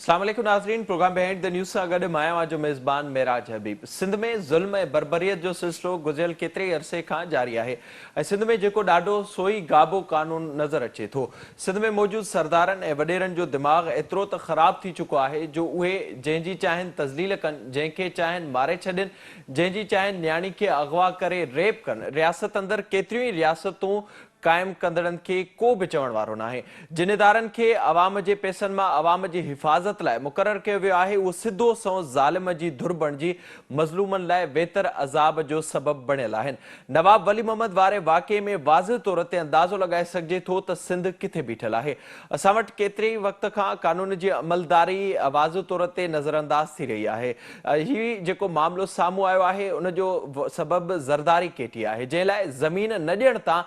अस्सलाम वालेकुम नाज़रीन, प्रोग्राम बिहाइंड द न्यूज़ सां गॾु मां जो मेज़बान मेराज हबीब। सिंध में ज़ुल्म ऐं बरबरीयत जो सिलसिलो गुज़िरियल केतिरे अरसे खां जारी आहे ऐं सिंध में जेको ॾाढो सोई गाबो कानून नज़र अचे थो। सिंध में मौजूदु सरदारनि ऐं वॾेरनि जो दिमाग़ एतिरो त ख़राब थी चुको आहे जो उहे जंहिंजी चाहिनि तज़लील कनि, जंहिंखे चाहिनि मारे छॾनि, जंहिंजी चाहिनि न्याणी खे अगवा करे रेप कनि। रियासत अंदरि केतिरियूं ई रियासतूं क़ाइम कंदड़नि खे को बि चवण वारो नाहे। जिन इदारनि खे अवाम जे पैसनि मां अवाम जी हिफ़ाज़त लाइ मुक़ररु कयो वियो आहे, उहो सिधो संओं ज़ालिम जी धुर बणिजी मज़लूमनि लाइ बेहतर अज़ाब जो सबबु बणियल आहिनि। नवाब वली मोहम्मद वारे वाक़िए में वाज़िह तौर ते अंदाज़ो लॻाए सघिजे थो त सिंध किथे बीठल आहे। असां वटि केतिरे ई वक़्त खां कानून जी अमलदारी वाज़िह तौर ते नज़रअंदाज़ थी रही आहे। हीउ जेको मामिलो साम्हूं आयो आहे उन जो सबबु ज़रदारी केटी आहे, जंहिं लाइ ज़मीन न ॾियण तां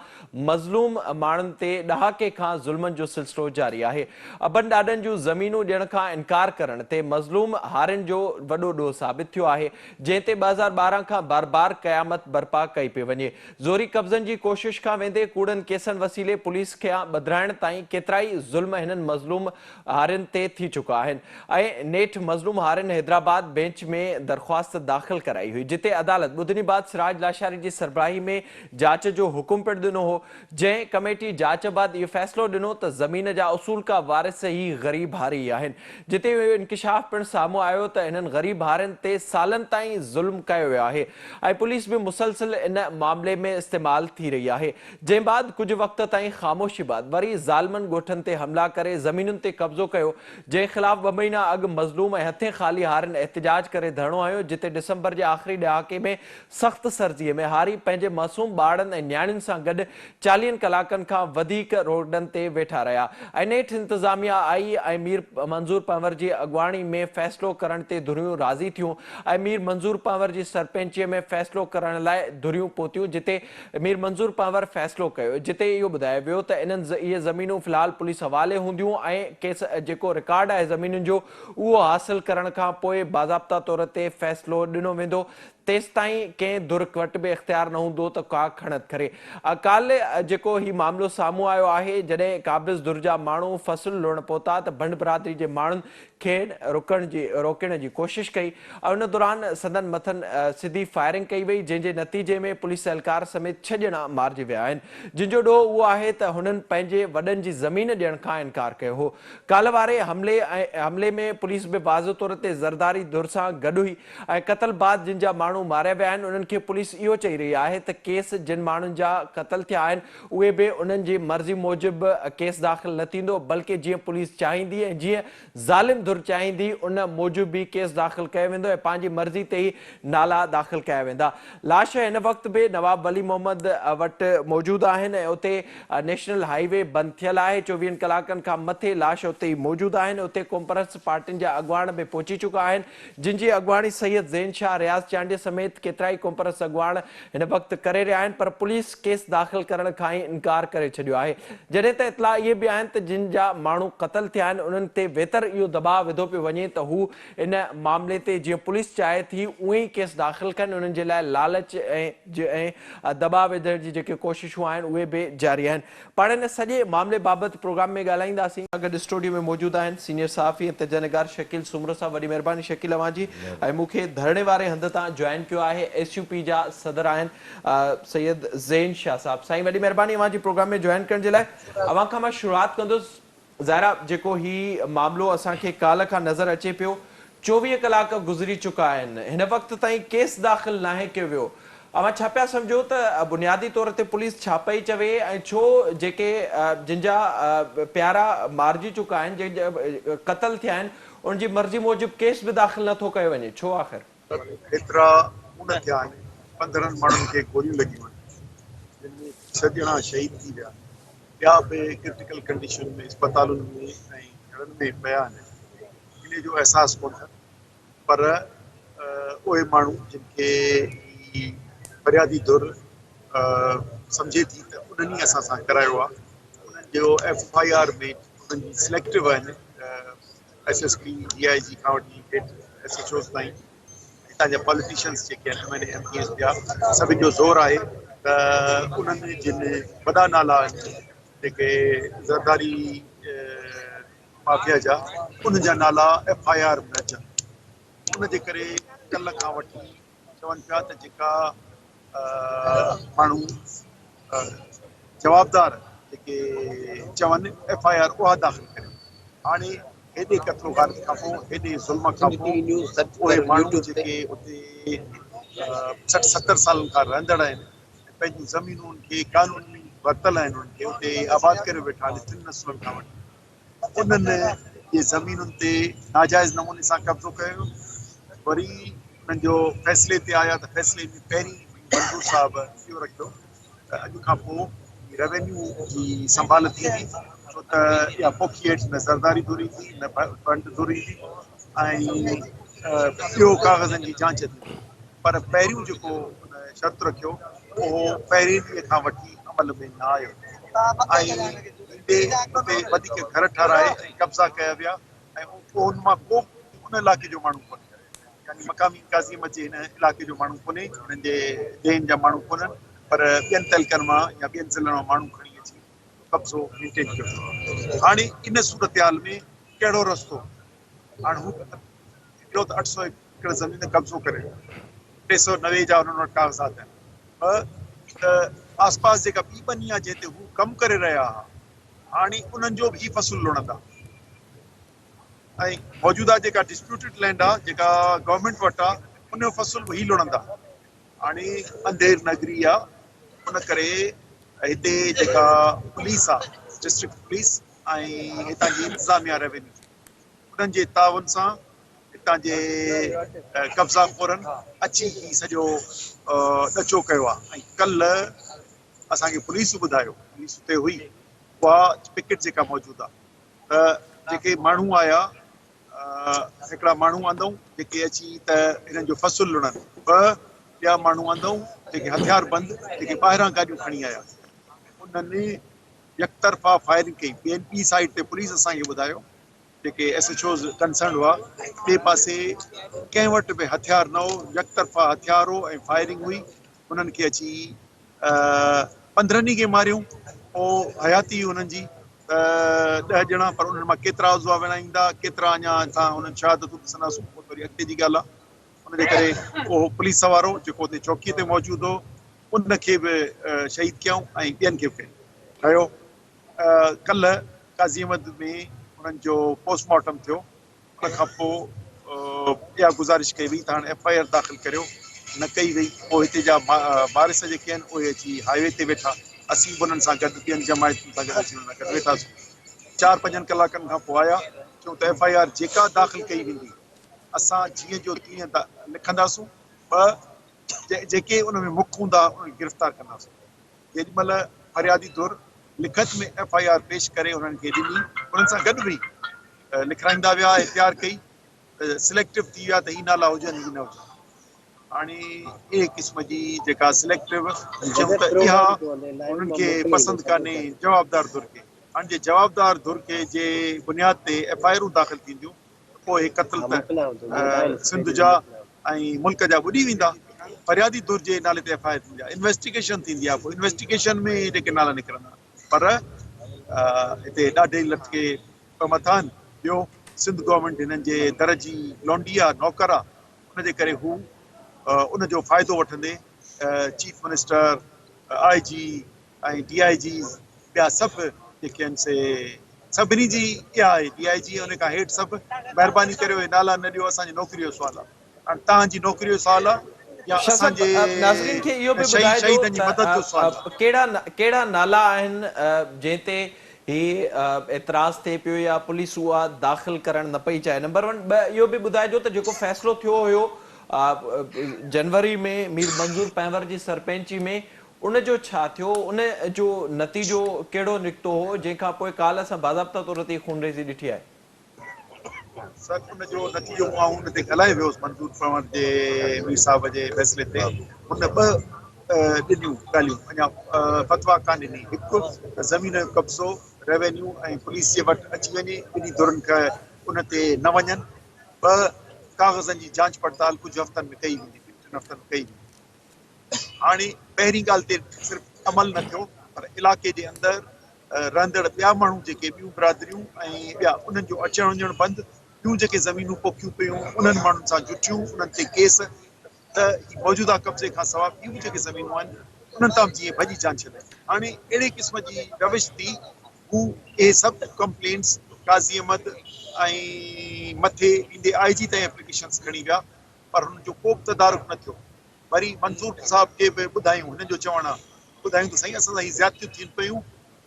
मज़लूम माण्हुनि ते ॾहाके खां ज़ुल्मनि जो सिलसिलो जारी आहे। अबनि ॾाॾनि जूं ज़मीनूं ॾियण खां इनकार करण ते मज़लूम हारियुनि जो वॾो ॾोह साबित थियो आहे, जंहिं ते 2012 खां बार बार क़यामत बर्पा कई पई वञे। ज़ोरी कब्ज़नि जी कोशिश खां वेंदे कूड़नि केसनि वसीले पुलिस खे ॿधाइण ताईं केतिरा ई ज़ुल्म हिननि मज़लूम हारियुनि ते थी चुका आहिनि ऐं नेठि मज़लूम हारियुनि हैदराबाद बेंच में दरख़्वास्त दाख़िल कराई हुई, जिते अदालत ॿुधनी बाद सिराज लाशारी जी सरबराही में जांच जो हुकुम पिणु ॾिनो हो, जंहिं कमेटी जांच बाद इहो फ़ैसिलो ॾिनो त ज़मीन जा उसूल का वारिस ई ग़रीब हारी आहिनि, जिते इहो इंकिशाफ पिणु साम्हूं आयो त इन्हनि ग़रीब हारियुनि ते सालनि ताईं ज़ुल्म कयो वियो आहे ऐं पुलिस बि मुसलसिल इन मामले में इस्तेमालु थी रही आहे। जंहिं बाद कुझु वक़्त ताईं ख़ामोशी बाद वरी ज़ालिमनि ॻोठनि ते हमला करे ज़मीनुनि ते कब्ज़ो कयो, जंहिं ख़िलाफ़ 2 महीना अॻु मज़लूम ऐं हथे ख़ाली हारियुनि एहतिजाज करे धरणो हयो, जिते डिसंबर जे आख़िरी ॾहाके में सख़्त सर्दीअ में हारी पंहिंजे मासूम ॿारनि ऐं न्याणियुनि सां गॾु 40 कलाकनि खां वधीक रोडनि ते वेठा रहिया ऐं नेठि इंतिज़ामिया आई ऐं मीर मंज़ूर पंवर जी अॻवाणी में फ़ैसिलो करण ते धुरियूं राज़ी थियूं ऐं मीर मंज़ूर पंवर जी सरपंचीअ में फ़ैसिलो करण लाइ धुरियूं पहुतियूं, जिते मीर मंज़ूर पंवर फ़ैसिलो कयो, जिते इहो ॿुधायो वियो त इहे ज़मीनूं फ़िलहाल पुलिस हवाले हूंदियूं ऐं केस जेको रिकॉर्ड आहे ज़मीनुनि जो उहो हासिल करण खां पोइ बाज़ाब्ता तौर ते फ़ैसिलो ॾिनो वेंदो। तेसि ताईं कंहिं धुर वटि बि इख़्तियार न हूंदो त का खणत करे। काल्ह जेको हीउ मामिलो साम्हूं आयो आहे, जॾहिं क़ाबिज़ धुर जा माण्हू फ़सुलु लुण पहुता त भंड बिरादरी जे माण्हुनि खे रोकण जी कोशिश कई ऐं उन दौरान संदन मथनि सिधी फायरिंग कई वई, जंहिंजे नतीजे में पुलिस एहलकार समेत 6 ॼणा मारिजी विया आहिनि, जिन जो ॾोह उहो आहे त हुननि पंहिंजे वॾनि जी ज़मीन ॾियण खां इनकार कयो हो। काल्ह वारे हमले में पुलिस बि वाज़िह तौर ते ज़रदारी धुर सां गॾु हुई ऐं क़तल बाद जिन जा माण्हू मारिया विया आहिनि उन्हनि खे पुलिस इहो चई रही आहे त केस जिन माण्हुनि जा क़तल थिया आहिनि उहे बि उन्हनि जी मर्ज़ी मूजिबि केस दाख़िल न थींदो, बल्कि जीअं पुलिस चाहींदी ऐं जीअं ज़ालिम धुर चाहींदी उन मूजिबि बि केस दाख़िल कयो वेंदो ऐं पंहिंजी मर्ज़ी ते ई नाला दाख़िल कया वेंदा। लाश हिन वक़्तु बि नवाब वली मोहम्मद वटि मौजूदु आहिनि ऐं उते नेशनल हाईवे बंदि थियल आहे, 24 कलाकनि खां मथे लाश उते ई मौजूदु आहिनि। उते कॉन्फ्रेंस पार्टियुनि जा अॻवान बि पहुची चुका आहिनि, जिन जी अॻवानी सैयद ज़ैन शाह, रियाज़ चांडिया समेत केतिरा ई कॉन्फ्रेंस अॻवान हिन वक़्तु करे रहिया आहिनि, पर पुलिस केस दाख़िल करण खां ई इनकार करे छॾियो आहे। जॾहिं त इतला इहे बि आहिनि त जिन जा माण्हू क़तल थिया आहिनि उन्हनि ते वेतर इहो दबाव विधो पियो वञे त हू इन मामले ते जीअं पुलिस चाहे थी उहे ई केस दाख़िल कनि, उन्हनि जे लाइ लालच ऐं दबाव विझण जी जेके कोशिशूं आहिनि उहे बि जारी आहिनि। पाण हिन सॼे मामले बाबति प्रोग्राम में ॻाल्हाईंदासीं। गॾु स्टूडियो में मौजूदु आहिनि सीनियर सहाफ़ी ऐं तजनिगार शकील सुमरो साहब। वॾी महिरबानी शकील अवां जी। ऐं मूंखे धरणे वारे हंध तां जॉइन कयो आहे SUP जा सदर आहिनि सैयद ज़ैन शाह साहब। साईं वॾी महिरबानी अवां जी प्रोग्राम में जॉइन करण जे लाइ। अवां खां मां शुरूआति कंदुसि। ज़ाहिरा जेको ही मामिलो असांखे काल्ह खां नज़र अचे पियो, 24 कलाक गुज़री चुका आहिनि, हिन वक़्त ताईं केस दाख़िल नाहे कयो वियो। अवां छा पिया सम्झो त बुनियादी तौर ते पुलिस छा पई चवे ऐं छो जेके जिन जा प्यारा मारिजी चुका आहिनि, जंहिंजा क़तल थिया आहिनि, उनजी मर्ज़ी मूजिबि केस बि दाख़िल नथो कयो वञे, छो आख़िर? एतिरा खून थिया आहिनि, 15 माण्हुनि खे गोलियूं लॻियूं आहिनि, जिन में 6 ॼणा शहीद थी विया, ॿिया बि क्रिटिकल कंडीशन में अस्पतालुनि में ऐं घरनि में पिया आहिनि। इन जो अहसासु कोन अथनि, पर उहे माण्हू जिन खे फरियादी धुर सम्झे थी त उन्हनि ई असां सां करायो आहे, उन्हनि जो FIR में उन्हनि जी सिलेक्टिव आहिनि, SSP DIG खां वठी SHOs ताईं। हितां जा पॉलिटिशियंस जेके आहिनि MPs जा, सभिनि जो ज़ोर आहे त उन्हनि जिन वॾा नाला आहिनि जेके ज़रदारी माफ़िया जा उन जा नाला FIR में अचनि। उन जे करे कल्ह खां वठी चवनि पिया त जेका माण्हू जवाबदार जेके चवनि FIR उहा दाख़िल करे। हाणे हेॾे कत्लोगार खां पोइ हेॾे ज़ुल्म खां पोइ उहे माण्हू जेके उते 60-70 सालनि खां रहंदड़ आहिनि ऐं पंहिंजूं ज़मीनुनि खे कानूनी वरितल आहिनि उन्हनि खे उते आबाद करे वेठा आहिनि 3 नसलुनि खां वठी। उन्हनि जे ज़मीनुनि ते नाजाइज़ नमूने सां कब्ज़ो कयो। वरी उन्हनि जो फ़ैसिले ते आया त फ़ैसिले में पहिरीं मंज़ूर साहब इहो रखियो त अॼु खां पोइ रेवेन्यू जी संभाल थींदी छो त इहा पोखी हेठि न ज़रदारी घुरींदी न फंड घुरींदी ऐं ॿियो कागज़नि जी जांच थींदी। पर पहिरियों जेको उन शर्त रखियो उहो पहिरें ॾींहं खां वठी अमल में न आयो ऐं उते वधीक घर ठाराए कब्ज़ा कया विया ऐं उन मां को उन इलाइक़े जो माण्हू कोन्हे, यानी मक़ामी काज़ीम जे हिन इलाइक़े जो माण्हू कोन्हे, हुननि जे देन जा माण्हू कोन्हनि, पर ॿियनि तइलकनि मां या ॿियनि ज़िलनि मां माण्हू खणी अची कब्ज़ो मेंटेन कयो। हाणे इन सूरत हाल में कहिड़ो रस्तो? हाणे हू हिकिड़ो त 800 एकड़ ज़मीन कब्ज़ो करे 390 जा हुननि वटि काग़ज़ात आहिनि। ॿ त आसपास जेका ॿी बनी आहे जिते हू कमु करे रहिया हुआ हाणे उन्हनि जो बि फ़सुल लुणंदा ऐं मौजूदा जेका डिस्प्यूटेड लैंड आहे जेका गवर्नमेंट वटि आहे उन जो फ़सुल बि लुणंदा। हाणे अंधेर नगरी आहे उन करे हिते जेका पुलिस आहे डिस्ट्रिक्ट पुलिस ऐं हितां जी इंतिज़ामिया रेवेन्यू उन्हनि जे ताउन सां हितां जे कब्ज़ा खोरनि अची ही सॼो ॾचो कयो आहे। ऐं कल्ह असांखे पुलिस ॿुधायो, पुलिस उते हुई, उहा पिकेट जेका मौजूदु आहे त जेके माण्हू आया हिकिड़ा माण्हू आंदऊं जेके अची त हिननि जो फ़सुल लुणनि, ॿ ॿिया माण्हू आंदऊं जेके हथियार बंदि जेके ॿाहिरां गाॾियूं खणी आया उन्हनि यकतरफ़ा फायरिंग कई। ॿी साइड ते पुलिस असांखे ॿुधायो जेके SHOs कंसर्न हुआ ॿिए पासे कंहिं वटि बि हथियार न हो, यकतरफ़ा हथियार हो ऐं फायरिंग हुई। उन्हनि खे अची 15 खे मारियूं, पोइ हयाती हुननि जी 10 ॼणा, पर उन्हनि मां केतिरा उज़वा विणाईंदा केतिरा अञा असां हुननि शहादतूं ॾिसंदासीं, उहो वरी अॻिते जी ॻाल्हि आहे। उनजे करे उहो पुलिस वारो जेको उते चौकीअ ते मौजूदु हो उनखे बि शहीद कयऊं ऐं ॿियनि खे बि कयो। कल्ह काज़ीमद में उन्हनि जो पोस्टमार्टम थियो। उन खां पोइ इहा गुज़ारिश कई वई त हाणे FIR दाख़िल करियो, न कई वई। पोइ हिते जा वारिस जेके आहिनि उहे अची हाईवे ते वेठा, असीं बि उन्हनि सां गॾु ॿियनि जमायतुनि सां गॾु अची उन्हनि सां गॾु वेठासीं। 4-5 कलाकनि खां पोइ आया, चऊं त FIR जेका दाख़िल कई वेंदी असां जीअं जो तीअं लिखंदासूं, ॿ जेके उन में मुख हूंदा उन्हनि खे गिरफ़्तार कंदासीं। जेॾीमहिल फरियादी धुर लिखत में FIR पेश करे उन्हनि खे ॾिनी, उन्हनि सां गॾु बि लिखाईंदा विया, इख़्तियार कई, सिलेक्टिव थी विया त ही नाला हुजनि ही न हुजनि। हाणे इहे क़िस्म जी जेका सिलेक्टिव चऊं त इहा उन्हनि खे पसंदि कान्हे जवाबदार धुर खे। हाणे जे जवाबदार धुर खे जे बुनियाद ते FIR दाख़िल थींदियूं पोइ क़त्ल त सिंध जा ऐं मुल्क जा ॿुॾी वेंदा। फरियादी धुर जे नाले ते FIR थींदी आहे, इन्वेस्टिगेशन थींदी आहे, पोइ इन्वेस्टिगेशन में जेके नाला निकिरंदा। पर हिते ॾाढे लटके मथां आहिनि। ॿियो सिंध गवर्नमेंट हिननि जे दर जी लौंडी आहे, नौकर आहे, उनजे करे हू उनजो फ़ाइदो वठंदे चीफ मिनिस्टर, IG ऐं DIGs ॿिया सभु जेके आहिनि से सभिनी जी इहा आहे, DIG उन खां हेठि सभु महिरबानी करे उहे नाला न ॾियो, असांजी नौकरीअ जो सुवालु आहे। हाणे तव्हांजी नौकरीअ जो सुवालु आहे या शाह साहब, असांजे नाज़रीन खे इहो बि ॿुधाइजो शहीदनि जी त मदद जो सुवालु आहे। कहिड़ा नाला आहिनि जंहिं ते ही एतिराज़ थिए पियो या पुलिस उहा दाख़िल करणु न पई चाहे। नंबर 1, ॿ इहो बि ॿुधाइजो त जेको फ़ैसिलो थियो हुयो जनवरी में मीर मंज़ूर पंहिंवर जी सरपंची में, उन जो छा थियो? उन जो नतीजो कहिड़ो निकितो हो जंहिंखां पोइ काल्ह असां बाज़ाब्ता तौर ते खूनरेज़ी ॾिठी आहे? सर उन जो नतीजो आऊं उन ते ॻाल्हाए वियोसि मंज़ूर पंवर जे मीर साहिब जे फ़ैसिले ते। उन ॿ ॾिनियूं ॻाल्हियूं अञा फतवा कान ॾिनी। हिकु ज़मीन जो कब्ज़ो रेवेन्यू ऐं पुलिस जे वटि अची वञे, ॿिन्ही धुरनि खे उन ते न वञनि। ॿ कागज़नि जी जांच पड़ताल कुझु हफ़्तनि में कई वेंदी, 2-3 हफ़्तनि में कई वेंदी। हाणे पहिरीं ॻाल्हि ते सिर्फ़ु अमल न थियो, पर इलाइक़े जे अंदरि रहंदड़ ॿिया माण्हू जेके ॿियूं बिरादरियूं ऐं ॿिया उन्हनि जो अचणु वञणु बंदि, ॿियूं जेके ज़मीनूं पोखियूं पियूं उन्हनि माण्हुनि सां जुटियूं, उन्हनि ते केस, त मौजूदा कब्ज़े खां सवाइ ॿियूं जेके ज़मीनूं आहिनि उन्हनि तां जीअं भॼी जान छॾनि। हाणे अहिड़े क़िस्म जी रविश थी, हू इहे सभु कंप्लेंट्स काज़ी अहमद ऐं मथे ईंदे IG ताईं एप्लीकेशन्स खणी विया, पर हुननि जो को बि तदारुक न थियो। वरी मंसूर साहब खे बि ॿुधायूं, हिननि जो चवणु आहे, ॿुधायूं त साईं असां सां हीअ ज़्यादतियूं थियनि पियूं,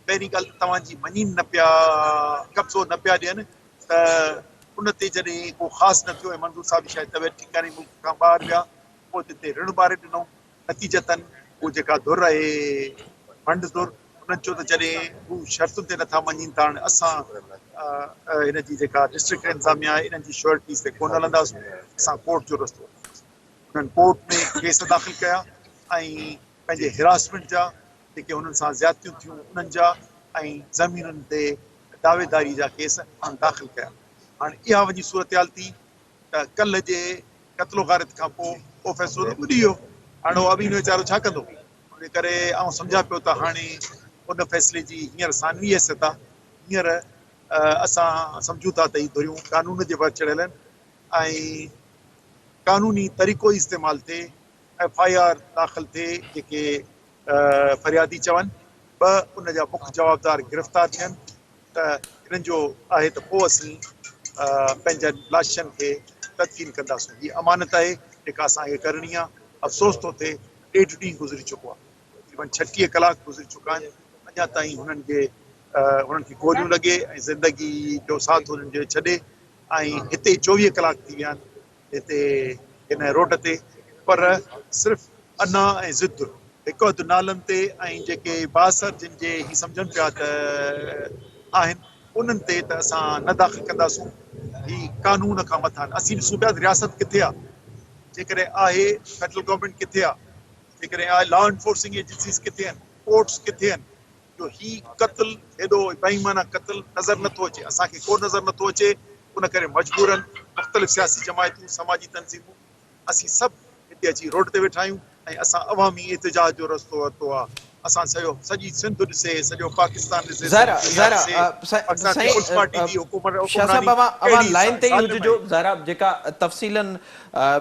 पहिरीं ॻाल्हि त तव्हांजी मञी न पिया, कब्ज़ो न पिया ॾियनि, त उन ते जॾहिं को ख़ासि न थियो ऐं मंसूर साहब जी शायदि तबियत ठीकाने मुल्क खां ॿाहिरि विया, पोइ हिते ऋण ॿारे ॾिनो, नतीजतन उहो जेका धुर आहे फंड धुर, उन्हनि चयो त जॾहिं हू शर्तुनि ते नथा मञनि त हाणे असां हिन जी जेका डिस्ट्रिक्ट इंतिज़ामिया आहे इन्हनि जी श्योरिटीज़ ते कोन हलंदासीं, असां कोर्ट जो रस्तो वठंदासीं। उन्हनि कोर्ट में केस दाख़िल कया ऐं पंहिंजे हिरासमेंट जा जेके हुननि सां ज़्यादतियूं थियूं उन्हनि जा ऐं ज़मीनुनि ते दावेदारी जा केस हाणे दाख़िल कया। हाणे इहा वञी सूरत हाल थी त कल्ह जे क़त्लो गारित खां पोइ उहो फ़ैसिलो त ॿुधी वियो, हाणे उहो अमीन वीचारो छा कंदो, उन करे आउं सम्झां पियो त हाणे उन फ़ैसिले जी हींअर सानवी हैसियत आहे, हींअर असां सम्झूं था त हीअ धुरियूं कानून जे भर चढ़ियल आहिनि ऐं कानूनी तरीक़ो इस्तेमालु थिए, FIR दाख़िल थिए, जेके फरियादी चवनि, ॿ उन जा मुख्य जवाबदार गिरफ़्तार थियनि, त इन्हनि जो आहे त पोइ असीं पंहिंजनि लाशनि खे तदफ़ीन कंदासीं। हीअ अमानत आहे जेका असांखे करणी आहे। अफ़सोस थो थिए 1.5 ॾींहुं गुज़री चुको आहे, तक़रीबन 36 कलाक गुज़री चुका आहिनि, अञा ताईं हुननि खे गोलियूं लॻे ऐं ज़िंदगी जो साथ हुननि जे छॾे, ऐं हिते 24 कलाक थी विया आहिनि हिते हिन रोड ते, पर सिर्फ़ु अना ऐं ज़िद हिकु हधु नालनि ते ऐं जेके बासर जिन जे ही सम्झनि पिया त आहिनि उन्हनि ते त असां न दाख़िल कंदासूं। ही कानून खां मथां असीं ॾिसूं पिया रियासत किथे आहे, जेकॾहिं आहे फेडरल गवर्नमेंट किथे आहे, जेकॾहिं आहे लॉ एनफोर्सिंग एजेंसीज़ किथे आहिनि, कोर्ट्स किथे आहिनि, जो ही क़त्ल हेॾो बेईमाना क़त्ल नज़र नथो अचे, असांखे को नज़र नथो अचे। उन करे मजबूरन मुख़्तलिफ़ सियासी जमायतूं, समाजी तंज़ीमूं, असीं सभु हिते अची रोड ते वेठा आहियूं ऐं असां अवामी एहतिजाज जो रस्तो वरितो आहे। असां सॼी सिंध ॾिसे, सॼो पाकिस्तान ॾिसे, सॼी ज़रा दुनिया ज़रा ॾिसे, पाकिस्तान पीपुल्स पार्टी जी शाह साहब हुकुमरानी अवां कहिड़ी लाइन ते ई ज़ालिम हुजिजो, आहे। ज़रा जेका तफ़सीलन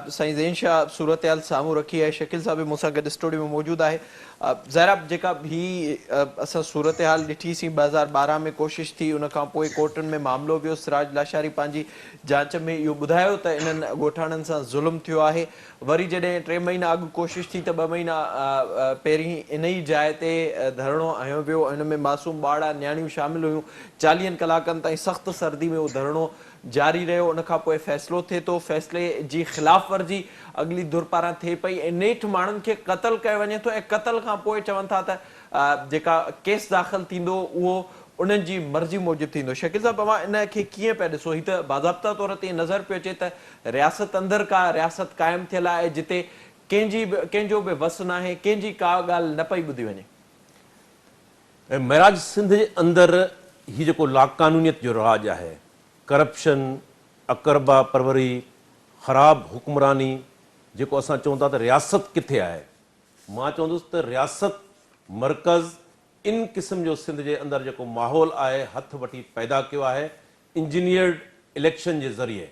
साईं ज़ैन शाह सूरत हाल साम्हूं रखी आहे, शकील साहब बि मूंसां गॾु स्टूडियो में मौजूदु आहे। ज़रा जेका ही असां सूरत हाल ॾिठीसीं 2012 में कोशिशि थी, उन खां पोइ कोर्टुनि में मामिलो वियो, सिराज लाशारी पंहिंजी जांच में इहो ॿुधायो त इन्हनि ॻोठाणनि सां ज़ुल्म थियो आहे। वरी जॾहिं 3 महीना अॻु कोशिशि थी त 2 महीना पहिरीं इन ई जाइ ते धरणो हंयो वियो, हिन में मासूम ॿार न्याणियूं शामिल हुयूं, 40 कलाकनि ताईं सख़्तु सर्दी में उहो धरणो जारी रहियो। उन खां पोइ फ़ैसिलो थिए थो, फ़ैसिले जी ख़िलाफ़ वर्जी अॻिली धुर पारां थिए पई ऐं नेठि माण्हुनि खे क़तल कयो वञे थो ऐं क़तल खां पोइ चवनि था त जेका केस दाख़िल थींदो उहो उन्हनि जी मर्ज़ी मूजिबि थींदो। शकील साहब अवां इन खे कीअं पिया ॾिसो? हीअ त बाज़ाब्ता तौर ते नज़र पियो अचे त रियासत अंदरि का रियासत क़ाइमु थियल आहे जिते कंहिंजो बि वस न आहे, कंहिंजी का ॻाल्हि न पई ॿुधी वञे। ऐं महराज सिंध जे अंदरि हीउ जेको लाक़ानूनियत जो राज आहे, करप्शन, अकरबा परवरी, ख़राब हुक्मरानी, जेको असां चऊं था त रियासत किथे आहे, मां चवंदुसि त रियासत मर्कज़ इन क़िस्म जो सिंध जे अंदरि जेको माहौल आहे हथ वठी पैदा कयो आहे इंजीनियर्ड इलेक्शन जे ज़रिए।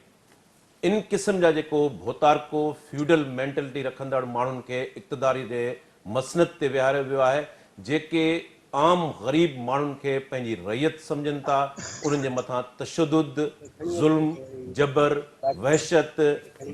इन क़िस्म जा जेको भोतारको फ्यूडल मेंटेलिटी रखंदड़ माण्हुनि खे इक़्तिदारी जे मसनत ते विहारियो वियो आहे, जेके आम ग़रीब माण्हुनि खे पंहिंजी रैयत सम्झनि था, उन्हनि जे मथां तशदुद, ज़ुल्म, जबर, वहशत,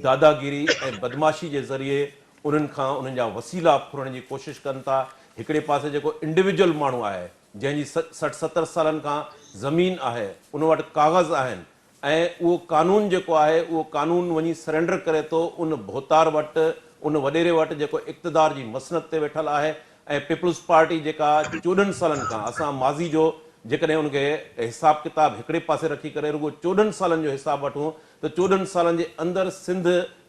दादागिरी ऐं बदमाशी जे ज़रिए उन्हनि खां उन्हनि जा वसीला फुरण जी कोशिशि कनि था। हिकिड़े पासे जेको इंडिविजुअल माण्हू आहे जंहिंजी 60-70 सालनि खां ज़मीन आहे, उन वटि काग़ज़ आहिनि ऐं उहो कानून जेको आहे उहो कानून वञी सरेंडर करे थो उन भोतार वटि, उन वॾेरे वटि जेको इक़्तिदार जी मसनत ते वेठल आहे। ऐं पीपुल्स पार्टी जेका 14 सालनि खां असां माज़ी जो जेकॾहिं उनखे हिसाब किताब हिकिड़े पासे रखी करे रुगो 14 सालनि जो हिसाब वठूं त 14 सालनि जे अंदरि सिंध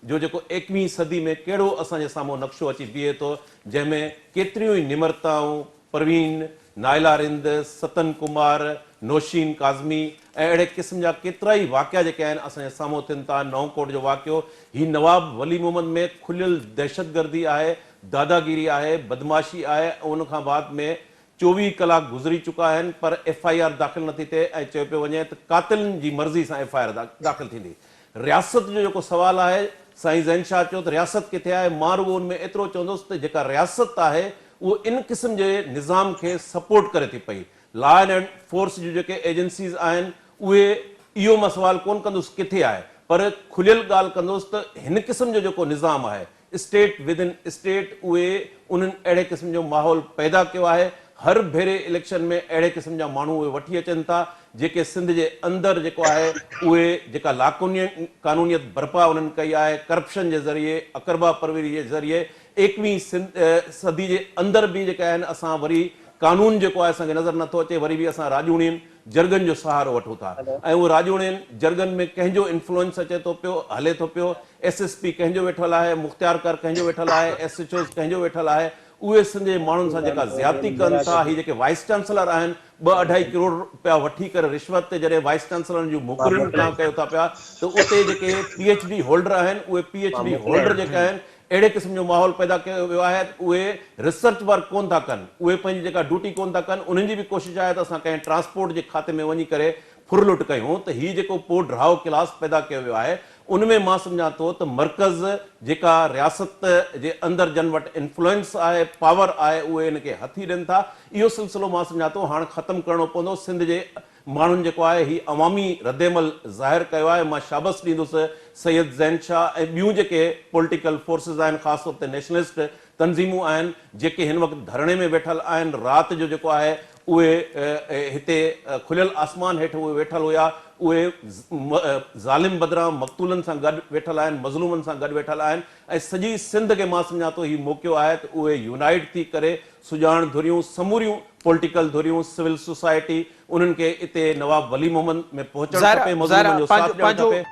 जो जेको 21वीं सदी में कहिड़ो असांजे साम्हूं नक्शो अची बीहे थो, जंहिंमें केतिरियूं ई निमरताऊं, परवीन, नायला रिंद, सतन कुमार, नौशीन काज़मी ऐं अहिड़े क़िस्म जा केतिरा ई वाक़िया जेके आहिनि असांजे साम्हूं थियनि था। नओंकोट जो वाक़ियो, हीउ नवाब वली मोहम्मद में खुलियल दहशतगर्दी आहे, दादागिरी आहे, बदमाशी आहे ऐं उन खां बाद में 24 कलाक गुज़री चुका आहिनि पर FIR दाख़िल नथी थिए ऐं चयो पियो वञे त कातिलनि जी मर्ज़ी सां FIR दाख़िल थींदी। रियासत जो जेको सुवाल आहे, साईं ज़ैन शाह चयो त रियासत किथे आहे, मां रुॻो उन में एतिरो चवंदुसि त जेका रियासत आहे उहो इन क़िस्म जे निज़ाम खे सपोर्ट करे थी पई। लॉ एंड फोर्स जूं जेके एजेंसीज़ आहिनि उहे, इहो मां सुवाल कोन कंदुसि किथे आहे, पर खुलियल ॻाल्हि कंदुसि त हिन क़िस्म जो जेको निज़ाम आहे स्टेट विद इन स्टेट, उहे उन्हनि अहिड़े क़िस्म जो माहौल पैदा कयो आहे। हर भेरे इलेक्शन में अहिड़े क़िस्म जा माण्हू उहे वठी अचनि था जेके सिंध जे अंदरि जेको आहे उहे जेका कानूनियत बर्पा उन्हनि कई आहे करप्शन जे ज़रिए, अकरबा परवरी जे ज़रिए, 21वीं सदी जे अंदरि बि जेका आहिनि असां वरी कानून जेको आहे असांखे नज़र नथो अचे, वरी बि असां राजूड़ियुनि जर्गनि जो सहारो वठूं था ऐं उहो राजूड़ियुनि जर्गनि में कंहिंजो इन्फ्लुएंस अचे थो पियो, हले थो पियो। SSP कंहिंजो वेठल आहे, मुख़्तियार कर कंहिंजो वेठल आहे, SHOs कंहिंजो वेठल आहे। उहे सिंध जे माण्हुनि सां जेका ज़्यादती कनि था, ही जेके वाइस चांसलर आहिनि 2-2.5 करोड़ रुपया वठी करे रिश्वत ते जॾहिं वाइस चांसलरनि जूं मुक़ररियूं तव्हां कयो था पिया, त उते जेके PhD होल्डर आहिनि उहे PhD होल्डर जेके आहिनि अहिड़े क़िस्म जो माहौल पैदा कयो वियो आहे, उहे रिसर्च वर्क कोन था कनि, उहे पंहिंजी जेका ड्यूटी कोन था कनि। उन्हनि जी बि कोशिशि आहे त असां कंहिं ट्रांसपोर्ट जे खाते में वञी करे फुरलुट कयूं, त हीउ जेको पोइ ड्राओ क्लास पैदा कयो वियो आहे उनमें मां सम्झां थो त मर्कज़ जेका रियासत जे अंदरि जन वटि इन्फ्लुएंस आहे, पावर आहे, उहे इनखे हथी ॾियनि था। इहो सिलसिलो मां सम्झां थो हाणे ख़तमु करणो पवंदो। सिंध जे माण्हुनि जेको आहे ही अवामी रद्देमल ज़ाहिर कयो आहे। मां शाबस ॾींदुसि सैयद ज़ैन शाह ऐं ॿियूं जेके पॉलिटिकल फोर्सिस आहिनि, ख़ासि तौर ते नेशनलिस्ट तंज़ीमूं आहिनि जेके हिन वक़्तु धरणे में वेठल आहिनि। राति जो जेको आहे उहे हिते खुलियल आसमान हेठि उहे वेठल हुया, उहे ज़ालिम बदिरां मक़तूलनि सां गॾु वेठल आहिनि, मज़लूमनि सां गॾु वेठल आहिनि ऐं सॼी सिंध खे मां सम्झां थो हीउ मौक़ो आहे त उहे यूनाइट थी करे सुजाण धुरियूं, समूरियूं पॉलिटिकल धुरियूं, सिविल सोसाइटी, उन्हनि खे हिते नवाब वली मोहम्मद में पहुचणु खपे, मज़लूमनि जो साथ ॾियणु खपे।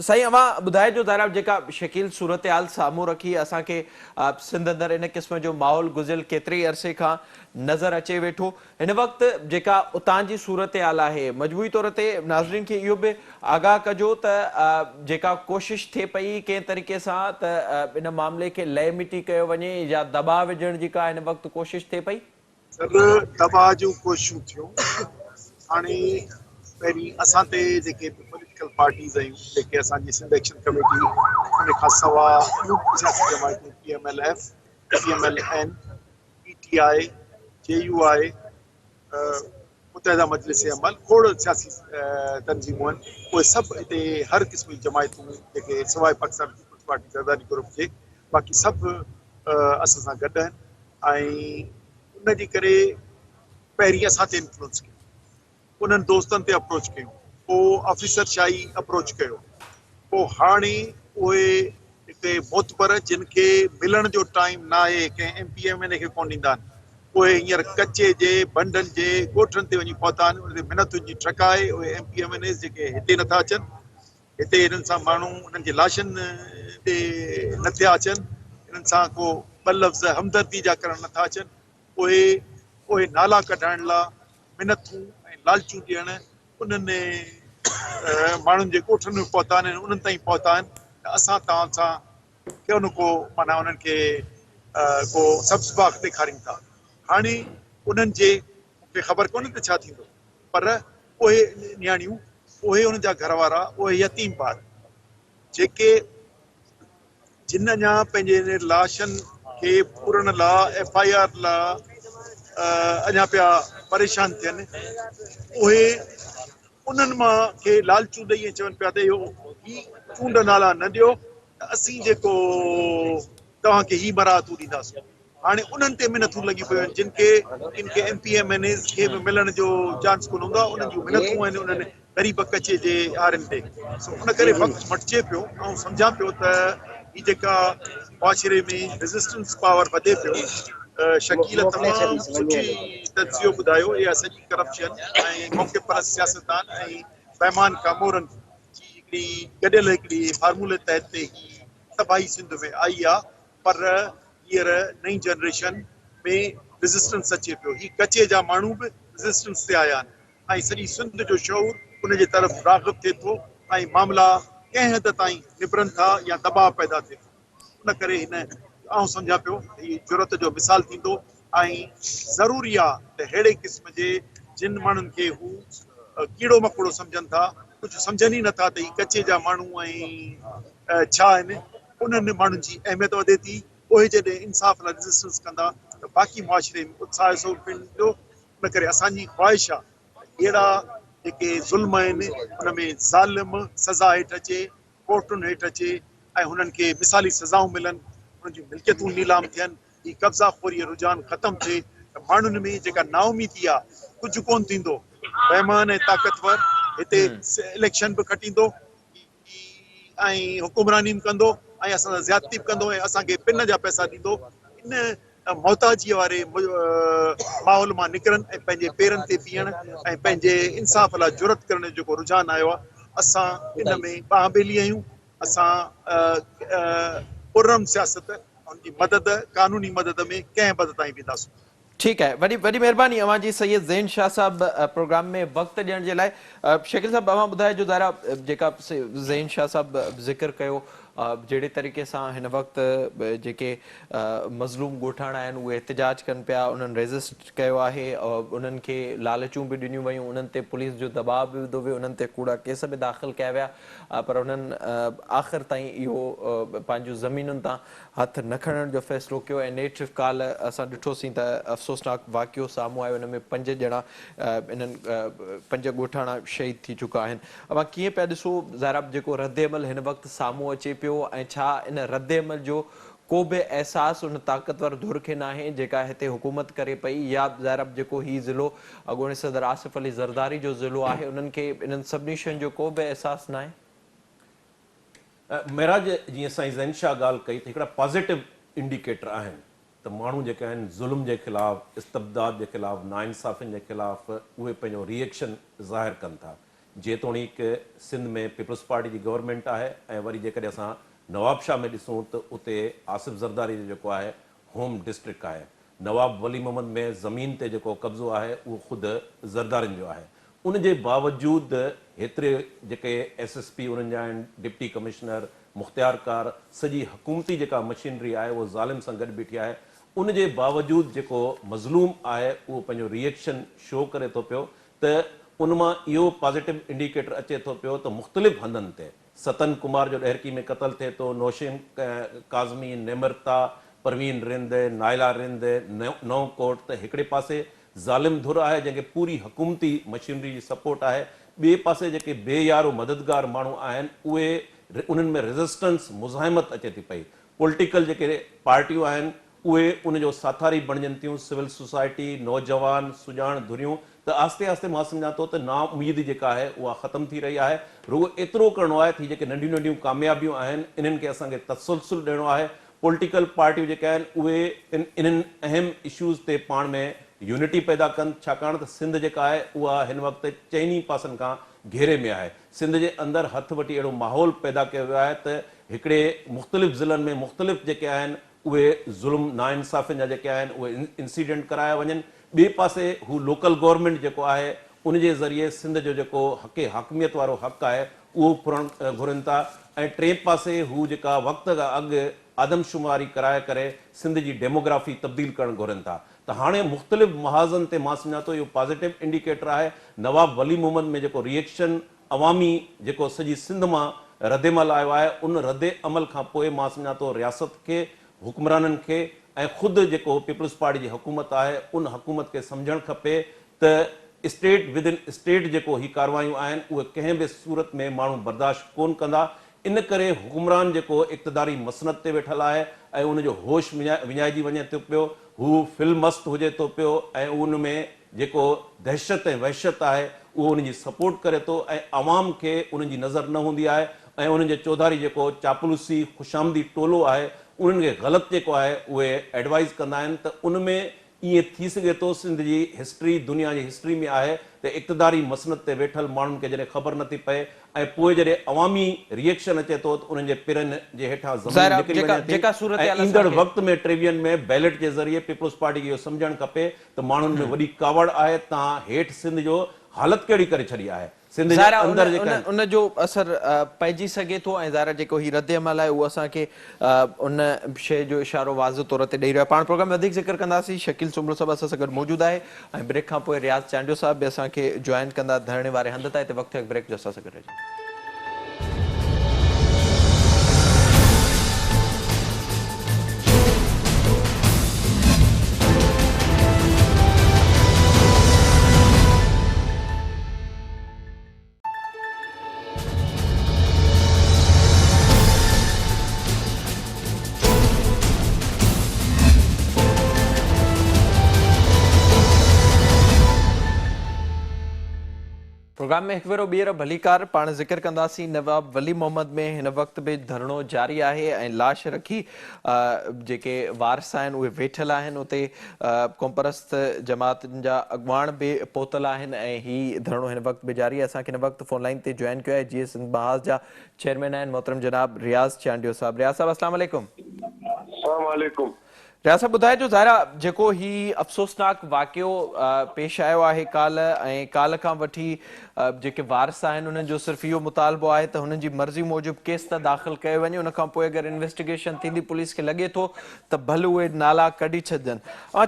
साईं अवां ॿुधाइजो ज़रा जेका शकील सूरत हाल साम्हूं रखी असांखे सिंध अंदरि इन क़िस्म जो माहौल गुज़िरियल केतिरे ई अरसे खां नज़र अचे वेठो। हिन वक़्तु जेका उतां जी सूरत हाल आहे, मजबूरी तौर ते नाज़रीन खे इहो बि आगाह कजो त जेका कोशिशि थिए पई कंहिं तरीक़े सां त इन मामले खे लय मिटी कयो वञे या दबाव विझण जी का हिन वक़्तु कोशिशि थिए पई? सर, दबाव जूं कोशिशूं थियूं। हाणे पहिरीं असां ते जेके पॉलिटिकल पार्टीज़ आहियूं, जेके असांजी सिंध एक्शन कमेटी, उन खां सवाइ ॿियूं सियासी जमायतूं PMLF, PMLN, PTI, JUI, मुतहदा मजलिस अमल, खोड़ सियासी तंज़ीमूं आहिनि, उहे सभु हिते हर क़िस्म जी जमायतूं जेके सवाइ Pakistan peoples party Zardari group जे, बाक़ी सभु असां सां गॾु आहिनि ऐं उनजे करे पहिरीं असां ते इन्फ्लुएंस कयो, उन्हनि दोस्तनि ते अप्रोच कयूं, पोइ ऑफिसर शाही अप्रोच कयो, पोइ हाणे उहे हिते मोतबर जिन खे मिलण जो टाइम न आहे, कंहिं MPMN खे कोन ॾींदा आहिनि, उहे हींअर कचे जे बंडनि जे ॻोठनि ते वञी पहुता आहिनि, उन ते मिनतुनि जी ट्रक आहे। उहे MPMN जेके हिते नथा अचनि, हिते हिननि सां माण्हू उन्हनि जे लाशनि ते नथा अचनि, हिननि सां को ॿ लफ़्ज़ हमदर्दी जा करणु नथा अचनि, उहे नाला कढाइण लाइ मिनतूं ऐं लालचूं ॾियण उन्हनि माण्हुनि जे ॻोठनि में पहुता आहिनि, उन्हनि ताईं पहुता आहिनि त असां तव्हां सां को न को माना उन्हनि खे को सब्सबाग ॾेखारियूं था। हाणे उन्हनि जे मूंखे ख़बर कोन्हे त छा थींदो, पर उहे नियाणियूं, उहे उन्हनि जा घर वारा, उहे यतीम ॿार जेके जिन अञा पंहिंजे लाशनि खे पूरण लाइ FIR लाइ अञा पिया परेशान थियनि, उहे उन्हनि मां खे लालचूं ॾेई चवनि पिया त इहो ही चूंड नाला न ॾियो त असीं जेको तव्हांखे ही बरातूं ॾींदासीं। हाणे उन्हनि ते मिनतूं लॻी पियूं आहिनि जिन खे MPMN खे बि मिलण जो चांस कोन हूंदो आहे, उन्हनि जूं मिनतूं आहिनि उन्हनि ग़रीब कचे जे आरनि ते। उन करे वक़्तु मटिजे पियो ऐं सम्झां पियो त ही जेका मुआशिरे में रेज़िस्टेंस पावर वधे पियो, शकील तमामु सुठी तजियो ॿुधायो, इहा सॼी करप्शन ऐं मौक़े पर सियासतदान ऐं बेमान कामोरनि जी गॾियल हिकिड़ी फार्मूले तहत ते ही तबाही सिंध में आई आहे, पर हींअर नई जनरेशन में रेज़िस्टेंस अचे पियो। ही कचे जा माण्हू बि रेज़िस्टेंस ते आया आहिनि ऐं सॼी सिंध जो शऊर उन जे तरफ़ राग़िब थिए थो ऐं मामला कंहिं हद ताईं निबरनि था या दबाव पैदा थिए थो। उन करे हिन आउं सम्झां पियो हीअ ज़रूरत जो मिसाल थींदो ऐं ज़रूरी आहे त अहिड़े क़िस्म जे जिन माण्हुनि खे हू कीड़ो मकोड़ो सम्झनि था, कुझु सम्झनि ई नथा त ही कचे जा माण्हू ऐं छा आहिनि, उन्हनि माण्हुनि जी अहमियत वधे थी। उहे जॾहिं इंसाफ़ लाइ रेज़िस्टेंस कंदा त बाक़ी मुआशिरे में उत्साह जो पिंडो। उन करे असांजी ख़्वाहिश आहे अहिड़ा जेके ज़ुल्म आहिनि उन में ज़ालिम सज़ा हेठि अचे, कोर्टुनि हेठि अचे ऐं हुननि खे मिसाली सज़ाऊं मिलनि, हुननि जूं मिल्कियतूं नीलाम थियनि, ही कब्ज़ा खोरी रुझान ख़तमु थिए त माण्हुनि में जेका नाउमीदी आहे, कुझु कोन थींदो। बेईमान ऐं ताक़तवर हिते इलेक्शन बि खटींदो ऐं हुकुमरानी बि कंदो ऐं असां सां ज़्यादती बि कंदो ऐं असांखे पिन जा पैसा ॾींदो। इन मोहताजीअ वारे माहौल मां निकिरनि ऐं पंहिंजे पेरनि ते बीहण ऐं पंहिंजे इंसाफ़ लाइ जुरत करण जो जेको रुझान आयो आहे, असां इन में ॿांह ॿेली आहियूं। असां पुरम सियासत उनजी मदद, कानूनी मदद में कंहिं हद ताईं वेंदासीं। ठीकु आहे, वॾी वॾी महिरबानी अवां जी सैयद ज़ैन शाह साहब प्रोग्राम में वक़्तु ॾियण जे लाइ। शकील साहब अवां ॿुधाइजो ज़रा जेका ज़ैन शाह साहब ज़िक्र कयो जहिड़े तरीक़े सां हिन वक़्तु जेके मज़लूम ॻोठाणा आहिनि उहे एहतिजाज कनि पिया, उन्हनि रेज़िस्ट कयो आहे, उन्हनि खे लालचूं बि ॾिनियूं वयूं, उन्हनि ते पुलिस जो दबाव बि विधो वियो, उन्हनि ते कूड़ा केस बि दाख़िल कया विया, पर उन्हनि आख़िर ताईं इहो पंहिंजूं ज़मीनुनि तां हथु न खणण जो फ़ैसिलो कयो ऐं नेठि काल्ह असां ॾिठोसीं त अफ़सोसनाक वाक़ियो साम्हूं आयो। हिन में 5 ॼणा इन्हनि 5 ॻोठाणा शहीद थी चुका आहिनि। अवां कीअं पिया ॾिसो ज़ाहिर जेको रद्द अमल हिन वक़्तु साम्हूं अचे पियो ऐं छा इन रद्द अमल जो को बि अहसासु उन ताक़तवर धुर खे न आहे जेका हिते हुकूमत करे पई, या ज़ाहिर जेको हीउ ज़िलो अॻूणे सदर आसिफ अली ज़रदारी जो ज़िलो आहे उन्हनि खे इन्हनि सभिनी शयुनि जो को बि अहसासु न आहे? महराज जीअं साईं ज़ैन शाह ॻाल्हि कई त हिकिड़ा पॉज़िटिव इंडिकेटर आहिनि त माण्हू जेके आहिनि ज़ुल्म जे ख़िलाफ़ु, इस्तबदाद जे ख़िलाफ़ु, नाइंसाफ़ियुनि जे ख़िलाफ़ु उहे पंहिंजो रिएक्शन ज़ाहिर कनि था। जेतोणीकि सिंध में पीपल्स पार्टी जी गवर्नमेंट आहे ऐं वरी जेकॾहिं असां नवाबशाह में ॾिसूं त उते आसिफ ज़रदारी जो जेको आहे होम डिस्ट्रिक्ट आहे। नवाब वली मोहम्मद में ज़मीन ते जेको कब्ज़ो आहे उहो ख़ुदि ज़रदारियुनि जो आहे। उन जे बावजूदि हेतिरे जेके SSP उन्हनि जा आहिनि, डिप्टी कमिश्नर, मुख़्तियारकार, सॼी हुकूमती जेका मशीनरी आहे उहो ज़ालिम सां गॾु बीठी आहे। उन जे बावजूदि जेको मज़लूम आहे उहो पंहिंजो रिएक्शन शो करे थो पियो त उन मां इहो पॉज़िटिव इंडिकेटर अचे थो पियो त मुख़्तलिफ़ हंधनि ते सतन कुमार जो ॾहरकी में क़तल थिए थो, नौशीन काज़मी, निमरता, परवीन रिंद, नायला रिंद, नओं कोट, त हिकिड़े पासे ज़ालिम धुर आहे जंहिंखे पूरी हुकूमती मशीनरी जी सपोर्ट आहे, ॿिए पासे जेके बेयारो मददगार माण्हू आहिनि उहे उन्हनि में रेज़िस्टेंस मुज़ाहिमत अचे थी पई। पॉलिटिकल जेके पार्टियूं आहिनि उहे उनजो साथारी बणजनि थियूं, सिविल सोसाइटी, नौजवान सुञाण धुरियूं, त आस्ते आस्ते मां सम्झां थो त नाउमीद जेका आहे उहा ख़तमु थी रही आहे। रुगो एतिरो करिणो आहे त जेके नंढियूं नंढियूं कामयाबियूं आहिनि इन्हनि खे असांखे तसलसल ॾियणो आहे। पॉलिटिकल पार्टियूं जेके आहिनि उहे इन्हनि अहम इश्यूज़ ते पाण में यूनिटी पैदा कनि, छाकाणि त सिंध जेका आहे उहा हिन वक़्तु चइनी पासनि खां घेरे में आहे। सिंध जे अंदरि हथु वठी अहिड़ो माहौल पैदा कयो वियो आहे त हिकिड़े मुख़्तलिफ़ ज़िलनि में मुख़्तलिफ़ जेके आहिनि उहे ज़ुल्म नाइंसाफ़ियुनि जा जेके आहिनि उहे इंसीडेंट कराया वञनि। ॿिए पासे हू लोकल गवर्नमेंट जेको आहे उन जे ज़रिए सिंध जो जेको हक़े हाकमियत वारो हक़ु आहे उहो पुरणु घुरनि था, ऐं टे पासे हू जेका वक़्त खां अॻु आदमशुमारी कराए करे सिंध जी डेमोग्राफी तब्दील करणु घुरनि था। त हाणे मुख़्तलिफ़ महाज़नि ते मां सम्झां थो इहो पॉज़िटिव इंडिकेटर आहे। नवाब वली मोहम्मद में जेको रिएक्शन अवामी जेको सॼी सिंध मां रद्द अमल आयो आहे उन रद्द अमल खां पोइ मां सम्झां थो रियासत खे, हुक्मराननि खे ऐं ख़ुदि जेको पीपल्स पार्टी जी हुकूमत आहे उन हुकूमत खे सम्झणु खपे त स्टेट विद इन स्टेट जेको ही कार्रवायूं आहिनि उहे कंहिं बि सूरत में माण्हू बर्दाश्त कोन कंदा। इन करे हुकुमरान जेको इक़्तिदारी मसनद ते वेठल आहे ऐं उनजो होश विञाइजी वञे थो पियो, हू फिल्मस्त हुजे थो पियो ऐं उन में जेको दहशत ऐं वहशत आहे उहो उनजी सपोर्ट करे थो ऐं आवाम खे उनजी नज़र न हूंदी आहे ऐं उन्हनि जे चौधारी जेको चापलूसी ख़ुशामदी टोलो आहे उन्हनि खे ग़लति जेको आहे उहे एडवाइज़ कंदा आहिनि। त उन में ईअं थी सघे थो सिंध जी हिस्ट्री दुनिया जी हिस्ट्री में आहे त इक़्तिदारी मसनद ते वेठल माण्हुनि खे जॾहिं ख़बर नथी पए ऐं पोइ जॾहिं अवामी रिएक्शन अचे थो त उन्हनि जे पेरनि जे हेठां ज़मीन ज़ाहिर आहे, निकिरी जेका- वञे थी जेका सूरत-हाल ऐं ईंदड़ असांखे- वक़्त में टेवीहनि में बैलेट जे ज़रिए पीपल्स पार्टी खे इहो सम्झणु खपे त माण्हुनि में वॾी कावड़ आहे तव्हां हेठि सिंध जो हालत कहिड़ी करे छॾी आहे सिंध जे ज़ाहिर आहे, अंदरि जेका उन उन जो असर पइजी सघे थो ऐं ज़ाहिर आहे जेको ही रद्द अमल आहे उहो असांखे उन शइ जो इशारो वाज़ तौर ते ॾेई रहियो आहे। पाण प्रोग्राम में वधीक ज़िक्र कंदासीं। शकील सुमरो साहिबु असां सां गॾु मौजूदु आहे ऐं ब्रेक खां पोइ रियाज़ चांडियो साहिबु बि असांखे जॉइन कंदा धरणे वारे हंध तां। हिते वक़्तु ब्रेक जो असां सां गॾु रहिजो। प्रोग्राम में हिकु भेरो ॿीहर भलीकार पाण ज़िक्र कंदासीं। नवाब वली मोहम्मद में हिन वक़्त बि धरणो जारी आहे ऐं लाश रखी जेके वारस आहिनि उहे वेठल आहिनि। उते क़ौमपरस्त जमातुनि जा अॻुवाण बि पहुतल आहिनि ऐं हीउ धरणो हिन वक़्त बि जारी आहे। असांखे हिन वक़्तु फ़ोन लाइन ते जॉइन कयो आहे जीअं सिंध महाज़ जा चेयरमैन आहिनि मोहतरम जनाब रियाज़ चांडियो साहिबु। रियाज़ साहिबु अस्सलाम वालेकुम। अस्सलाम वालेकुम। रियाज़ साहिबु ॿुधाइजो ज़ाहिरा जेको ही अफ़सोसनाक वाक़ियो पेश आयो आहे काल्ह ऐं काल्ह खां वठी जेके वारस आहिनि उन्हनि जो सिर्फ़ु इहो मुतालबो आहे त हुननि जी मर्ज़ी मूजिबि केस त दाख़िल कयो वञे। उन खां पोइ अगरि इन्वेस्टिगेशन थींदी पुलिस खे लॻे थो त भले उहे नाला कढी छॾनि।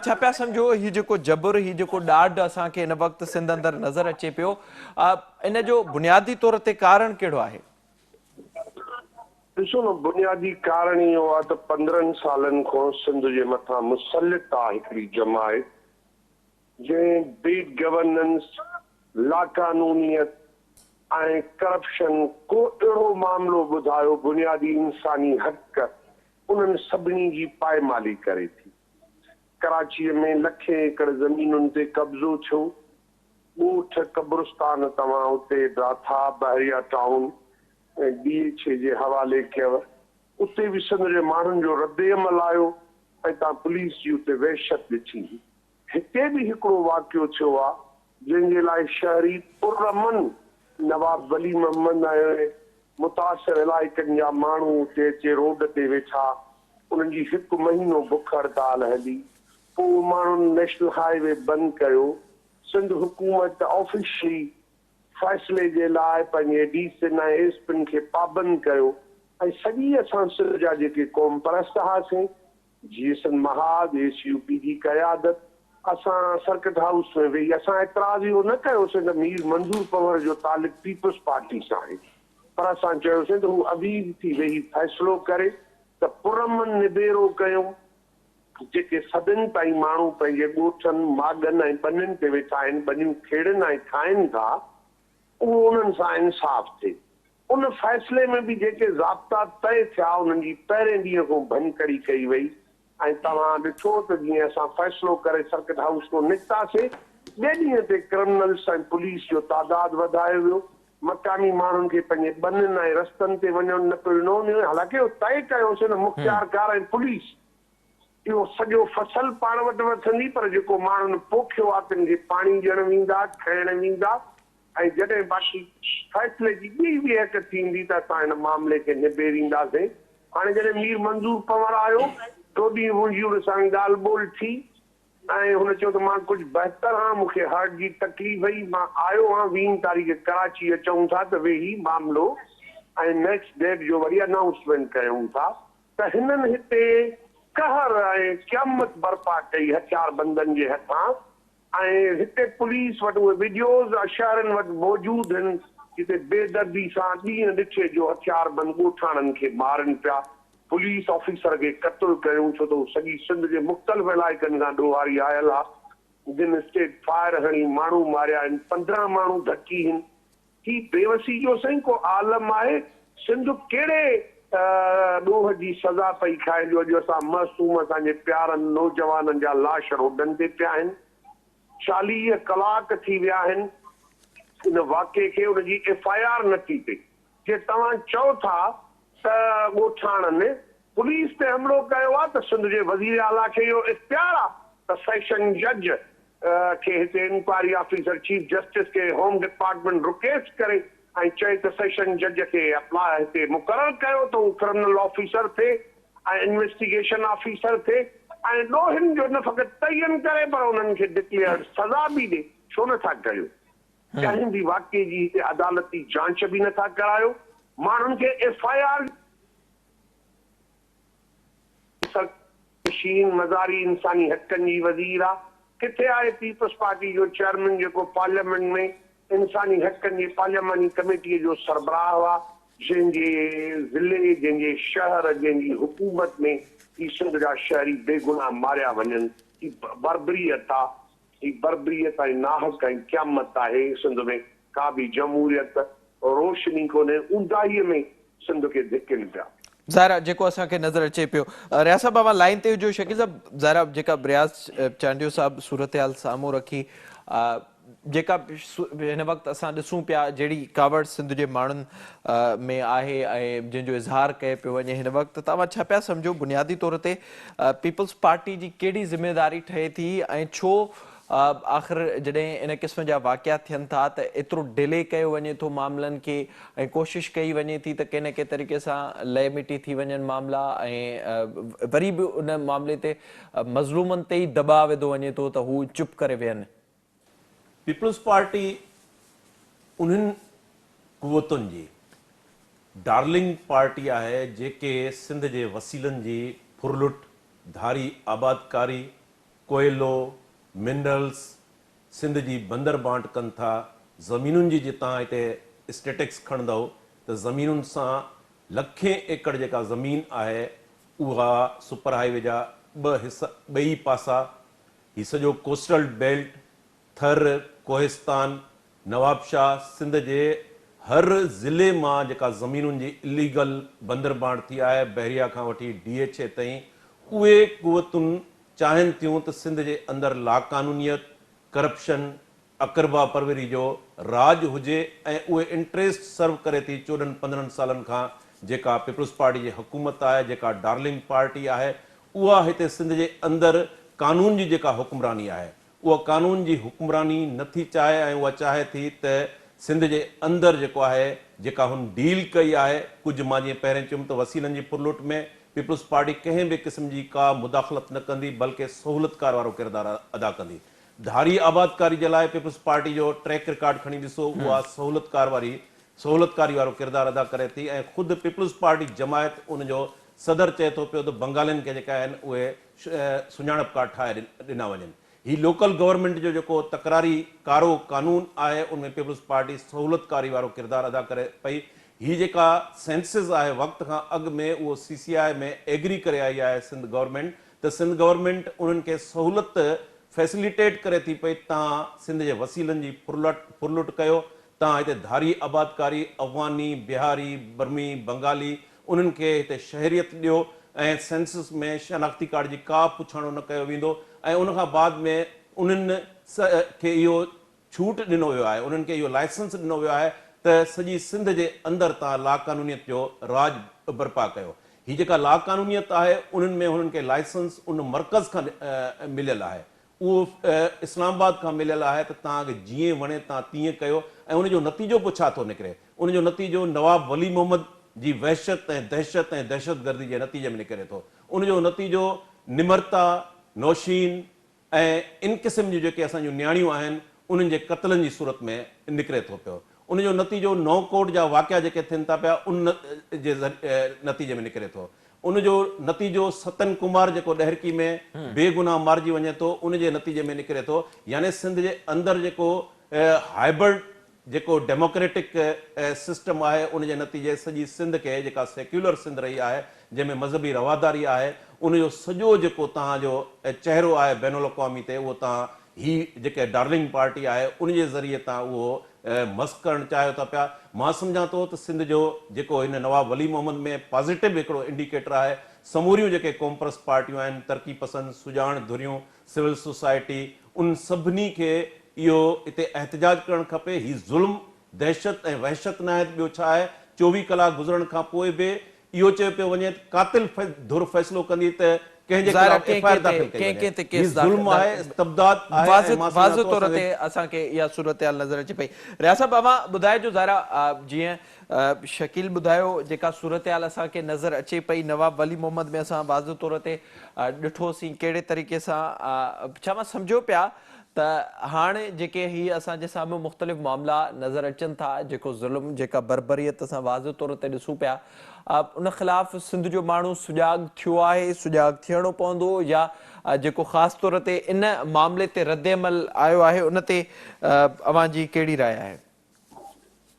छा पिया सम्झो हीउ जेको जबुर हीउ जेको ॾाढ असांखे हिन वक़्तु सिंध अंदरि नज़र अचे पियो इन जो बुनियादी तौर ते कारण कहिड़ो आहे? ॾिसो न, बुनियादी कारण इहो आहे त 15 सालनि खां सिंध जे मथां मुसलित आहे हिकिड़ी जमायत जंहिं बेड गवर्नेंस, लाक़ानूनियत ऐं करप्शन को अहिड़ो मामिलो ॿुधायो बुनियादी इंसानी हक़ उन्हनि सभिनी जी पायमाली करे थी। कराचीअ में लखे एकड़ ज़मीनुनि ते कब्ज़ो थियो। ॻोठ कब्रिस्तान तव्हां उते राथा बहरिया टाउन DH जे हवाले कयव। उते बि सिंध जे माण्हुनि जो रद्द अमल आयो ऐं तव्हां पुलिस जी उते वहशत ॾिठी। हिते बि हिकिड़ो वाक़ियो थियो आहे जंहिंजे लाइ शहरी पुरअमन नवाब वली मोहम्मद ऐं मुतासिर इलाइक़नि जा माण्हू उते अचे रोड ते वेठा। उन्हनि जी 1 महीनो बुख हड़ताल हली। पोइ माण्हुनि नेशनल हाईवे बंदि कयो। सिंध हुकूमत ऑफिशियली फ़ैसिले जे लाइ पंहिंजे डीसन ऐं एसपिन खे पाबंद कयो ऐं सॼी असां सिंध जा जेके क़ौम परस्त हुआसीं जीअं सिंध महाज SUP जी क़यादत असां सर्किट हाउस में वेही असां एतिराज़ इहो न कयोसीं त मीर मंज़ूर पंवर जो तालुक पीपल्स पार्टी सां आहे, पर असां चयोसीं त हू अबीर थी वेही फ़ैसिलो करे त पुरअमन निबेरो कयूं। जेके सभिनी ताईं माण्हू पंहिंजे ॻोठनि माॻनि ऐं बनियुनि ते वेठा आहिनि, बनियूं खेड़नि ऐं ठाहिनि था, उहो उन्हनि सां इंसाफ़ थिए। उन फ़ैसिले में बि जेके ज़ाब्ता तय थिया उन्हनि जी पहिरें ॾींहं खां भनकड़ी कई वई ऐं तव्हां ॾिठो त जीअं असां फ़ैसिलो करे सर्किट हाउस खां निकितासीं ॿिए ॾींहं ते क्रिमिनल्स ऐं पुलिस जो तादादु वधायो वियो। मकानी माण्हुनि खे पंहिंजे बनियुनि ऐं रस्तनि ते वञणु न पियो ॾिनो वञे। हालांकि तय कयोसीं न मुख़्तियारकार ऐं पुलिस इहो सॼो फसल पाण वटि वठंदी, पर जेको माण्हुनि पोखियो आहे तिन खे पाणी ॾियणु वेंदा, खाइणु वेंदा ऐं जॾहिं बाक़ी फ़ैसिले जी ॿी हक़ थींदी त असां हिन मामले खे निबेरींदासीं। हाणे जॾहिं मीर मंज़ूर पंवर आयो 2 ॾींहं मुंहिंजी हुन सां ॻाल्हि ॿोल थी ऐं हुन चयो त मां कुझु बहितर आहियां, मूंखे हार्ट जी तकलीफ़ हुई, मां आयो आहियां 20 तारीख़ कराची अचूं था त वेही मामिलो ऐं नेक्स्ट डेट जो वरी अनाउंसमेंट कयूं था त हिननि हिते कहर ऐं क़यामत बर्पा कई हथियार बंदनि जे हथां ऐं हिते पुलिस वटि उहे वीडियोज़ शहरनि वटि मौजूदु आहिनि जिते बेदर्दी सां ॾींहं ॾिठे जो हथियार बंदि ॻोठाणनि खे मारनि पिया। पुलिस ऑफिसर खे क़त्ल कयूं छो त सॼी सिंध जे मुख़्तलिफ़ इलाइक़नि खां ॾोहारी आयल आहे। जिन स्टेट फायर हणी माण्हू मारिया आहिनि, 15 माण्हू धकी आहिनि। ही बेवसी जो साईं को आलम आहे। सिंध कहिड़े ॾोह जी सज़ा पई खाए जो अॼु असां मासूम असांजे प्यारनि नौजवाननि जा लाश रोडनि ते पिया आहिनि। 40 कलाक थी विया आहिनि इन वाक़े खे उनजी FIR नथी थिए। जे तव्हां चओ था त ॻोठाणनि पुलिस ते हमिलो कयो आहे त सिंध जे वज़ीर आला खे इहो इख़्तियार आहे त सेशन जज खे हिते इंक्वायरी ऑफिसर चीफ जस्टिस खे होम डिपार्टमेंट रिक्वेस्ट करे ऐं चए त सेशन जज खे अप्लाई हिते मुक़ररु कयो त हू क्रिमिनल ऑफिसर थिए ऐं इन्वेस्टिगेशन ऑफिसर थिए ऐं ॾोहिनि जो न फ़क़ति तयन करे पर उन्हनि खे डिक्लेयर सज़ा बि ॾे। छो नथा कयो? कंहिं बि वाक़े जी हिते अदालती जांच बि नथा करायो, माण्हुनि खे FIR शीन मज़ारी इंसानी हक़नि जी वज़ीर आहे, किथे आहे पीपल्स पार्टी जो चेयरमैन जेको पार्लियामेंट में इंसानी हक़नि जी पार्लियामानी कमेटीअ जो सरबराह आहे, जंहिंजे ज़िले जंहिंजे शहर जंहिंजी हुकूमत में ही सिंध जा शहरी बेगुनाह मारिया वञनि। ही बर्बरियत आहे, ही बर्बरियत ऐं नाहक ऐं क़यामत आहे। सिंध में का बि जमहूरियत रोशनी कोन्हे, ऊंदाहीअ में सिंध खे धिकनि पिया। ज़ाहिरा जेको असांखे नज़र अचे पियो, रियाज़ साहब अवां लाइन ते हुजो। शकील साहब, ज़ाहिरा जेका रियाज़ चांडियो साहब सूरत हाल साम्हूं रखी, जेका हिन वक़्तु असां ॾिसूं पिया जहिड़ी कावड़ सिंध जे माण्हुनि में आहे ऐं जंहिंजो इज़हार कयो पियो वञे हिन वक़्तु, तव्हां छा पिया सम्झो बुनियादी तौर ते पीपल्स पार्टी जी कहिड़ी ज़िम्मेदारी ठहे थी ऐं छो आख़िर जॾहिं इन क़िस्म जा वाक़िया थियनि था त एतिरो डिले कयो वञे थो मामलनि खे ऐं कोशिशि कई वञे थी त कंहिं न कंहिं तरीक़े सां लय मिटी थी वञनि मामला ऐं वरी बि उन मामले ते मज़लूमनि ते ई दॿाउ विधो वञे थो त हू चुप करे विहनि? पीपल्स पार्टी उन्हनि क़ुवतुनि जी डार्लिंग पार्टी आहे जेके सिंध जे वसीलनि जी फुरलुट, धारी आबादकारी, कोयलो, मिनरल्स, सिंध जी बंदर बांट कनि था। ज़मीनुनि जी जितां हिते स्टेटिक्स खणंदव त ज़मीनुनि सां लखें एकड़ जेका ज़मीन आहे उहा सुपर हाईवे जा ॿई पासा, ही सॼो कोस्टल बेल्ट, थर, कोहिस्तान, नवाबशाह, सिंध जे हर ज़िले मां जेका ज़मीनुनि जी इलीगल बंदर बांट थी आहे, बहरिया खां वठी DHA ताईं, उहे क़ुवतुनि चाहिनि थियूं त सिंध जे अंदरि लाक़ानूनियत, करप्शन, अकरबा परवरी जो राज हुजे ऐं उहे इंट्रेस्ट सर्व करे थी 14-15 सालनि खां। जेका पीपल्स पार्टी जी हुकूमत आहे, जेका डार्लिंग पार्टी आहे, उहा हिते सिंध जे अंदरि कानून जी जेका हुक्मरानी आहे उहा कानून जी हुक्मरानी नथी चाहे ऐं उहा चाहे थी त सिंध जे अंदरि जेको आहे जेका हुन डील कई आहे, कुझु मां जीअं पहिरें चयुमि त वसीलनि जी फुरलुट में पीपल्स पार्टी कंहिं बि क़िस्म जी का मुदाख़लत न कंदी, बल्कि सहूलियतकार वारो किरदारु अदा कंदी। धारी आबादकारी जे लाइ पीपल्स पार्टी जो ट्रैक रिकॉर्ड खणी ॾिसो, उहा सहूलियतकारी वारो किरदारु अदा करे थी ऐं ख़ुदि पीपल्स पार्टी जमायत उनजो सदर चए थो पियो त बंगालियुनि खे जेका आहिनि उहे सुञाणप कार्ड ठाहे ॾिना वञनि। ही लोकल गवर्नमेंट जो जेको तकरारी कारो कानून आहे उनमें पीपल्स पार्टी सहूलियतकारी वारो किरदारु अदा करे पई। ही जेका सेंसिस आहे वक़्त खां अॻु में उहो CCI में एग्री करे आई आहे सिंध गवर्नमेंट, त सिंध गवर्नमेंट उन्हनि खे सहूलियत फैसिलिटेट करे थी पई, तव्हां सिंध जे वसीलनि जी फुरलुट कयो, तव्हां हिते धारी आबादकारी, अफ़गानी, बिहारी, बर्मी, बंगाली उन्हनि खे हिते शहरियत ॾियो ऐं सेंसस में शनाख्ती कार्ड जी का पुछाणो न कयो वेंदो ऐं उनखां बाद में उन्हनि खे इहो छूट ॾिनो वियो आहे, उन्हनि खे इहो लाइसेंस ॾिनो वियो आहे त सॼी सिंध जे अंदरि तव्हां लाक़ानूनियत जो राज बर्पा कयो। हीअ जेका लाक़ानूनियत आहे उन्हनि में हुननि खे लाइसेंस उन मर्कज़ खां मिलियल आहे, उहो इस्लामाबाद खां मिलियल आहे त तव्हांखे जीअं वणे तव्हां तीअं कयो ऐं उनजो नतीजो पोइ छा थो निकिरे? उनजो नतीजो नवाब वली मोहम्मद जी वहशत ऐं दहशतगर्दी जे नतीजे में निकिरे थो। उनजो नतीजो निमरता, नौशीन ऐं इन क़िस्म जूं जेके असांजूं न्याणियूं आहिनि उन्हनि जे क़त्लनि जी सूरत में निकिरे थो पियो। उनजो नतीजो नौकोट जा वाक़िया जेके थियनि था पिया उन जे नतीजे में निकिरे थो। उनजो नतीजो सतन कुमार जेको ॾहरकी में बेगुनाह मारिजी वञे थो उनजे नतीजे में निकिरे थो। यानी सिंध जे अंदरि जेको हाइब्रिड जेको डेमोक्रेटिक सिस्टम आहे उनजे नतीजे सॼी सिंध खे जेका सेक्युलर सिंध रही आहे जंहिंमें मज़हबी रवादारी आहे उनजो सॼो जेको तव्हांजो चहिरो आहे बैनुल अक़वामी ते उहो तव्हां ही जेके डार्लिंग पार्टी आहे उनजे ज़रिए तव्हां उहो मस्क करणु चाहियो था पिया। मां सम्झां थो त सिंध जो जेको हिन नवाब वली मोहम्मद में पॉज़िटिव हिकिड़ो इंडिकेटर आहे, समूरियूं जेके कॉम्प्रस पार्टियूं आहिनि, तरक़ी पसंद, सुजाण धुरियूं, सिविल सोसाइटी, उन सभिनी खे इहो हिते एहतजाज करणु खपे। ही ज़ुल्म, दहशत ऐं वहशत न आहे ॿियो छा आहे। 24 कलाक गुज़रण खां पोइ बि इहो चयो पियो वञे त कातिल धुर फ़ैसिलो कंदी त कंहिंजे ज़ाहिर खिलाफ़ एफआईआर दाख़िल कई कंहिं ते वञे। केस हीउ ज़ुल्म आहे, इस्तबदाद आहे ऐं मां वाज़ सम्झां थो तौर असांजे ते असांखे इहा सूरत-हाल नज़र अचे पई। रियाज़ साहब, अवां ॿुधाइजो ज़ाहिरा जीअं शकील ॿुधायो जेका सूरत-हाल असांखे नज़र अचे पई, नवाब वली मोहम्मद में असां वाज़ तौर ते ॾिठोसीं कहिड़े तरीक़े सां छा मां सम्झो पिया त हाणे जेके हीअ असांजे साम्हूं मुख़्तलिफ़ मामला नज़र अचनि था, जेको ज़ुल्म जेका बर्बरियत असां वाज़ तौर ते ॾिसूं पिया, उन ख़िलाफ़ सिंध जो माण्हू सुजाॻ थियो आहे, सुजाॻ थियणो पवंदो, या जेको ख़ासि तौर ते इन मामले ते रद्द अमल आयो आहे उन ते अवां जी कहिड़ी राय आहे?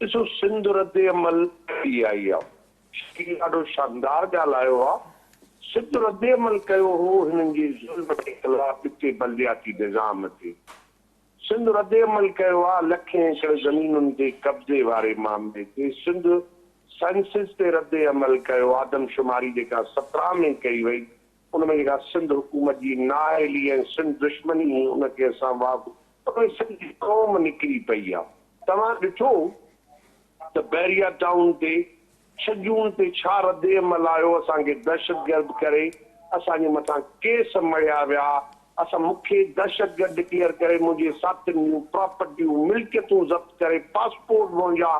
ॾिसो, सिंध रद्द अमल कई आई आहे, ॾाढो शानदार ॻाल्हायो आहे। सिंध रद्द अमल कयो हो हिननि जे ज़ुल्म जे ख़िलाफ़ हिते बलदियाती निज़ाम ते। सिंध रद्द अमल कयो आहे लखें एकड़ ज़मीनुनि ते कब्ज़े वारे मामले ते। सिंध सेंसस ते रद्द अमल कयो, आदमशुमारी जेका 17 में कई वई, उनमें जेका सिंध हुकूमत जी नाअहली ऐं सिंध दुश्मनी हुई उनखे असां उनमें सिंध जी क़ौम निकिरी पई आहे। तव्हां ॾिठो त बैरिया टाउन ते 6 जून ते छा रद्द अमल आयो, असांखे दहशतगर्द करे असांजे मथां केस मढ़िया विया, असां मूंखे दहशतगर्द डिक्लेयर करे मुंहिंजे साथियुनि जूं प्रॉपर्टियूं मिल्कियतूं ज़ब्त करे, पासपोर्ट मुंहिंजा,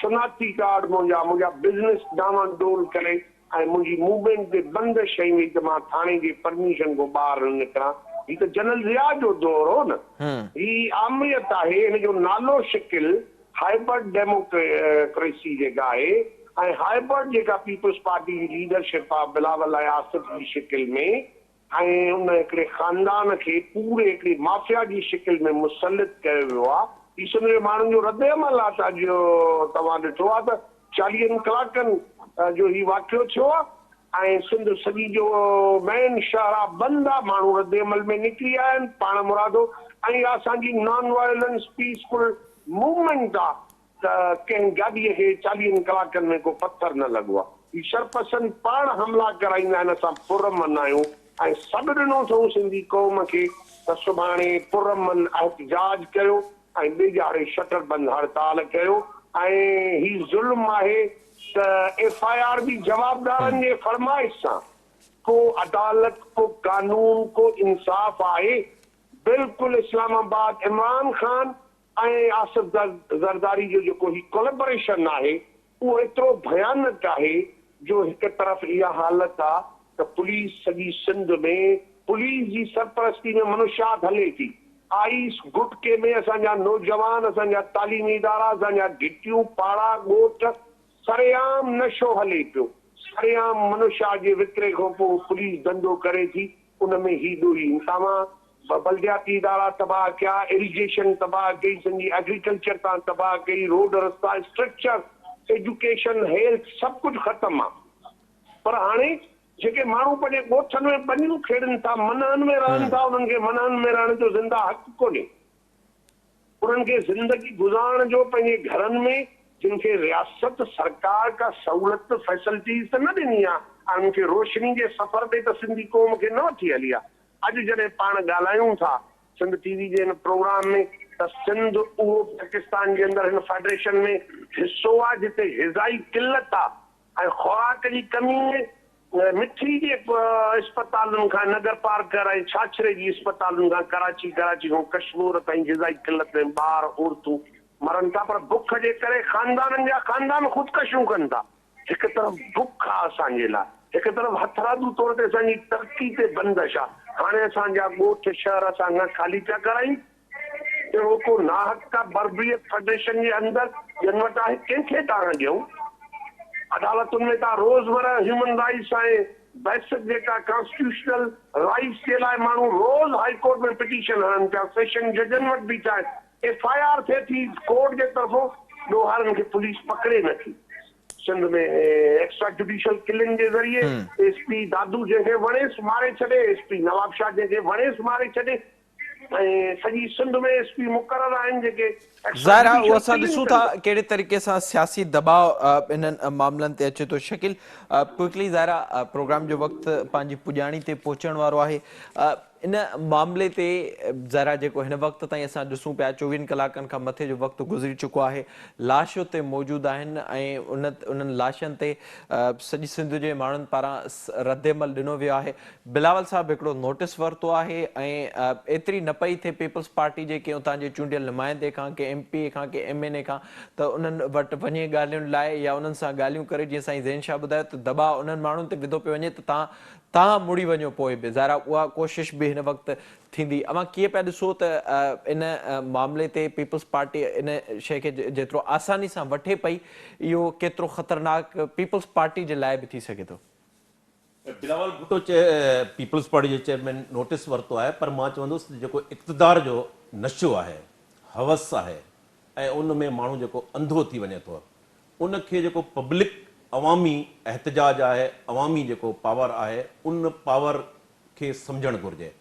शनाख्ती कार्ड मुंहिंजा बिज़नेस डामाडोल करे ऐं मुंहिंजी मूवमेंट ते बंदिश कई वई त मां थाणे जे परमिशन खां ॿाहिरि न निकिरां। हीउ त जनरल ज़िया जो दौर हो न, ही आमियत आहे। हिन जो नालो शिकिल हाइब्रिड डेमोक्रेसी जेका आहे ऐं हाइब्रिड जेका पीपल्स पार्टी जी लीडरशिप आहे बिलावल ऐं आसिफ जी शिकिल में, ऐं उन हिकिड़े ख़ानदान खे पूरे हिकिड़ी माफ़िया जी शिकिल में मुसलित कयो वियो आहे। ही सिंध जे माण्हुनि जो रद्द अमल आहे। तव्हां ॾिठो आहे त 40 कलाकनि जो ही वाक़ियो थियो आहे ऐं सिंध सॼी जो मेन शहर बंदि आहे, माण्हू रद्द अमल में निकिरी आया आहिनि पाण मुरादो, ऐं असांजी नॉन वायलेंस पीसफुल मूवमेंट आहे त कंहिं गाॾीअ खे 40 कलाकनि में को पथर न लॻो आहे। ही शरपसंद पाण हमला कराईंदा आहिनि, असां पुरअमन आहियूं ऐं सॾु ॾिनो अथऊं सिंधी क़ौम खे त सुभाणे पुरअमन एहतजाज कयो ऐं ॿिए शटर बंदि हड़ताल कयो। ऐं ही ज़ुल्म आहे त एफआईआर बि जवाबदारनि जे फरमाइश सां, को अदालत, को कानून, को इंसाफ़ आहे। बिल्कुलु इस्लामाबाद इमरान ख़ान ऐं आसिफ ज़रदारी जो जेको ही कोलेबोरेशन आहे उहो एतिरो भयानक आहे जो हिकु तरफ़ इहा हालत आहे त पुलिस सॼी सिंध में पुलिस जी सरपरस्ती में मनुष्यात हले थी। आइस गुटके में असांजा नौजवान, असांजा तालीमी इदारा, असांजा घिटियूं, पाड़ा, ॻोठ सरेआम नशो हले पियो। सरेआम मनुष्या जे विकिरे खां पोइ पुलिस धंधो करे थी, उनमें ही ॾोही तव्हां बलदियाती इदारा तबाह किया, इरिगेशन तबाह कई, सिंधी एग्रीकल्चर तां तबाह कई, रोड रस्ता, स्ट्रक्चर, एजुकेशन, हेल्थ सभु कुझु ख़तम आहे। पर हाणे जेके माण्हू पंहिंजे ॻोठनि में बनियूं खेड़नि था, मनहनि में रहनि था, उन्हनि खे मनहनि में रहण जो ज़िंदा हक़ कोन्हे। उन्हनि खे ज़िंदगी गुज़ारण जो पंहिंजे घरनि में, जिनखे रियासत सरकार का सहूलियत फैसिलिटीज़ त न ॾिनी आहे, ऐं उनखे रोशनी जे सफ़र ते त सिंधी क़ौम खे न वठी हली आहे। अॼु जॾहिं पाण ॻाल्हायूं था सिंध टीवी जे हिन प्रोग्राम में त सिंध उहो पाकिस्तान जे अंदरि हिन फेडरेशन में हिसो आहे जिते ग़िज़ाई किल्लत आहे ऐं खुराक जी कमी में मिठी जे अस्पतालुनि खां नगर पार्कर ऐं छाछरे जी अस्पतालुनि खां कराची खां कश्मीर ताईं ग़िज़ाई किल्लत में ॿार औरतूं मरनि था। पर बुख जे करे ख़ानदाननि जा ख़ानदान ख़ुदकशियूं कनि था। हिकु तरफ़ बुख आहे असांजे लाइ, हिकु तरफ़ हथरादू तौर ते असांजी तरक़ी ते बंदिश आहे। हाणे असांजा ॻोठ शहर असां न ख़ाली पिया करायूं, अहिड़ो को नाहक का बर्बरियत फेडरेशन जे अंदरि जन वटि आहे, कंहिंखे तव्हां ॾियूं। अदालतुनि में तव्हां रोज़मर्रा ह्यूमन राइट्स ऐं बेसिक जेका कॉन्स्टिट्यूशनल राइट्स जे लाइ माण्हू रोज़ हाई कोर्ट में पिटीशन हणनि पिया, सेशन जजनि वटि बि चाहे एफआईआर थिए थी कोर्ट जे तरफ़ों, ॾोहारनि खे पुलिस पकड़े नथी। सिंध में एक्स्ट्रा जुडिशियल किलिंग जे ज़रिए एसपी दादू जंहिंखे वणेसि मारे छॾे, एसपी नवाब शाह जंहिंखे वणेसि मारे छॾे, ऐं सॼी सिंध में एसपी मुक़रर आहिनि जेके ज़ाहिर आहे उहो असां ॾिसूं था कहिड़े तरीक़े सां सियासी दबाव इन्हनि मामलनि ते अचे थो। शकील क्विकली ज़ाहिर आहे प्रोग्राम जो वक़्तु पंहिंजी पुॼाणी ते पहुचण वारो आहे। इन मामले ते ज़रा जेको हिन वक़्त ताईं असां ॾिसूं पिया 24 कलाकनि खां मथे जो वक़्तु गुज़री चुको आहे, लाशूं ते मौजूदु आहिनि ऐं उन्हनि लाशनि ते सॼी सिंध जे माण्हुनि पारां रद्देमल ॾिनो वियो आहे। बिलावल साहब हिकिड़ो नोटिस वरितो आहे ऐं एतिरी न पई थिए पीपल्स पार्टी जे के उतां जे चूंडियल नुमाइंदे खां के MP खां के MNA खां त उन्हनि वटि वञे ॻाल्हियुनि लाइ या उन्हनि सां ॻाल्हियूं करे, जीअं साईं ज़ैन शाह ॿुधायो त दॿाउ उन्हनि माण्हुनि ते विधो पियो वञे त तव्हां मुड़ी वञो पोइ बि। ज़ारा उहा कोशिश बि हिन वक़्तु थींदी। अव्हां कीअं पिया ॾिसो त इन मामले ते पीपल्स पार्टी इन शइ खे जेतिरो आसानी सां वठे पई, इहो केतिरो ख़तरनाक पीपल्स पार्टी जे लाइ बि थी सघे थो? बिलावल भुट्टो पीपल्स पार्टी जे चेयरमैन नोटिस वरितो आहे, पर मां चवंदुसि जेको इक़्तिदार जो नशो आहे, हवस आहे ऐं उन में माण्हू जेको अंधो थी वञे थो, उनखे जेको पब्लिक अवामी एहतजाज आहे, अवामी जेको पावर आहे, उन पावर खे सम्झणु घुरिजे।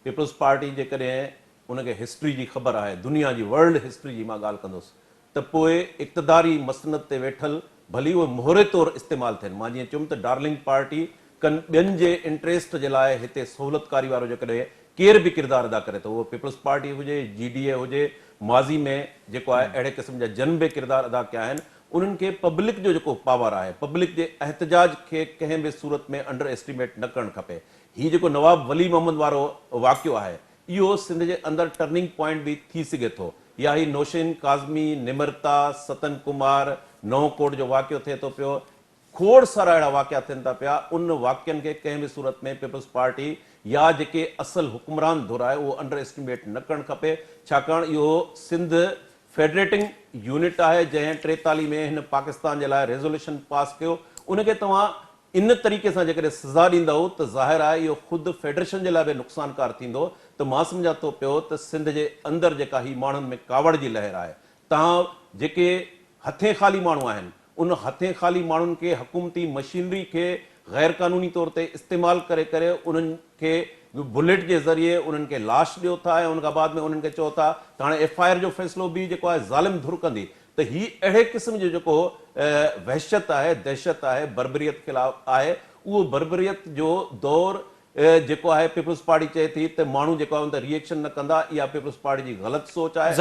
पीपल्स पार्टी जेकॾहिं उनखे हिस्ट्री जी ख़बर आहे, दुनिया जी वर्ल्ड हिस्ट्री जी मां ॻाल्हि कंदुसि, त पोइ इक़्तिदारी मसनद ते वेठल भली उहे मोहरे तौरु इस्तेमालु थियनि। मां जीअं चयुमि त डार्लिंग पार्टी ॿियनि जे इंट्रेस्ट जे लाइ हिते सहूलियतकारी वारो जेकॾहिं केर बि किरदारु अदा करे थो, उहो पीपल्स पार्टी हुजे, GDA हुजे, माज़ी में जेको आहे अहिड़े क़िस्म जा जन बि किरदार अदा कया आहिनि। उन्हनि खे पब्लिक जो जेको पावर आहे, पब्लिक जे एहतजाज खे कंहिं बि सूरत में अंडर एस्टिमेट न करणु खपे। हीउ जेको नवाब वली मोहम्मद वारो वाक़ियो आहे, इहो सिंध जे अंदरि टर्निंग पॉइंट बि थी सघे थो। या ही नौशीन काज़मी, निमरता, सतन कुमार, नौकोट जो वाक़ियो थिए थो पियो, खोड़ सारा अहिड़ा वाक़िया थियनि था पिया। उन वाक़ियनि खे कंहिं बि सूरत में पीपल्स पार्टी या जेके असल हुक्मरान धुर आहे उहो अंडर एस्टिमेट न करणु खपे, छाकाणि इहो सिंध फेडरेटिंग यूनिट आहे जंहिं 43 में हिन पाकिस्तान जे लाइ रेज़ोल्यूशन पास कयो। उनखे तव्हां इन तरीक़े सां जेकॾहिं सज़ा ॾींदव त ज़ाहिर आहे इहो ख़ुदि फेडरेशन जे लाइ बि नुक़सानकार थींदो। त मां सम्झां थो पियो त सिंध जे अंदरि जेका ही माण्हुनि में कावड़ जी लहर आहे, तव्हां जेके हथे ख़ाली माण्हू आहिनि, उन हथे ख़ाली माण्हुनि खे हुकूमती मशीनरी खे गैर क़ानूनी तौर ते इस्तेमालु करे करे उन्हनि खे बुलेट जे ज़रिए उन्हनि खे लाश ॾियो था ऐं उन खां बाद में उन्हनि खे चओ था त हाणे FIR जो फ़ैसिलो बि जेको आहे ज़ालिम धुर कंदी। त ही अहिड़े क़िस्म जो जेको वहशत आहे, दहशत आहे, बर्बरियत ख़िलाफ़ आहे, उहो बर्बरियत जो दौर जेको आहे पीपल्स पार्टी चए थी त माण्हू जेको आहे उन ते रिएक्शन न कंदा, इहा पीपल्स पार्टी जी ग़लति सोच आहे।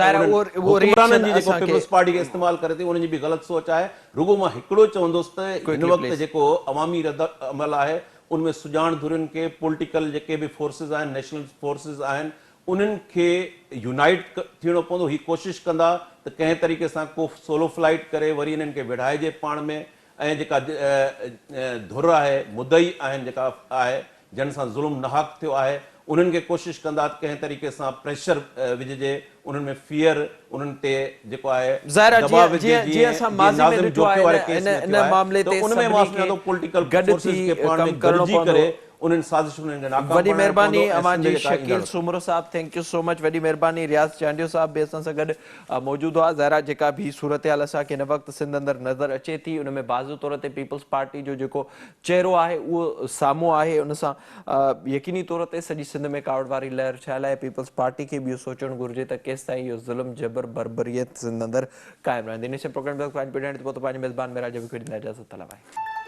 हुक्मराननि जी जेको पीपल्स पार्टी खे इस्तेमालु करे थी, उन्हनि जी बि ग़लति सोच आहे। रुगो मां हिकिड़ो चवंदुसि त हिन वक़्तु जेको अवामी रद अमल आहे, उनमें सुञाण धुरियुनि खे, पॉलिटिकल जेके बि फोर्सिस आहिनि, नेशनल फोर्सिस आहिनि, उन्हनि खे यूनाइट थियणो पवंदो। ही कोशिशि कंदा त कंहिं तरीक़े सां को सोलो फ्लाइट करे वरी इन्हनि खे विढ़ाइजे पाण में, ऐं जेका धुर आहे, मुदई आहिनि जेका आहे, जन सां ज़ुल्म नाहक थियो आहे, उन्हनि खे कोशिशि कंदा त कंहिं तरीक़े सां प्रेशर विझिजे, उन्हनि में फियर उन्हनि ते जेको आहे दबाव विझिजे। जीअं नाज़िम जोके वारे केस में थियो आहे, त उन में मां सम्झां थो पॉलिटिकल फोर्सिस खे पाण में गॾिजी करे उन्हनि साज़िशुनि खे नाकाम वॾी महिरबानी करणो पवंदो। अवां जी शकील सुमरो साहब, थैंक यू सो मच, वॾी महिरबानी। रियाज़ चांडियो साहब बि असां सां गॾु मौजूदु हुआ। ज़ाहिरा जेका बि सूरत हाल असांखे हिन वक़्तु सिंध अंदरि नज़र अचे थी, उन में बाज़ू तौर ते पीपल्स पार्टी जो जेको चहिरो आहे उहो साम्हूं आहे। उन सां यकीनी तौर ते सॼी सिंध में कावड़ वारी लहर छाइल आहे। पीपल्स पार्टी खे बि इहो सोचणु घुरिजे त केसि ताईं इहो ज़ुल्म, जबर, बर्बरियत सिंध अंदरि क़ाइमु रहंदी। इन प्रोग्राम पंहिंजे मेज़बान मेरा जो बि ॾींदा इजाज़त। तलब आहे।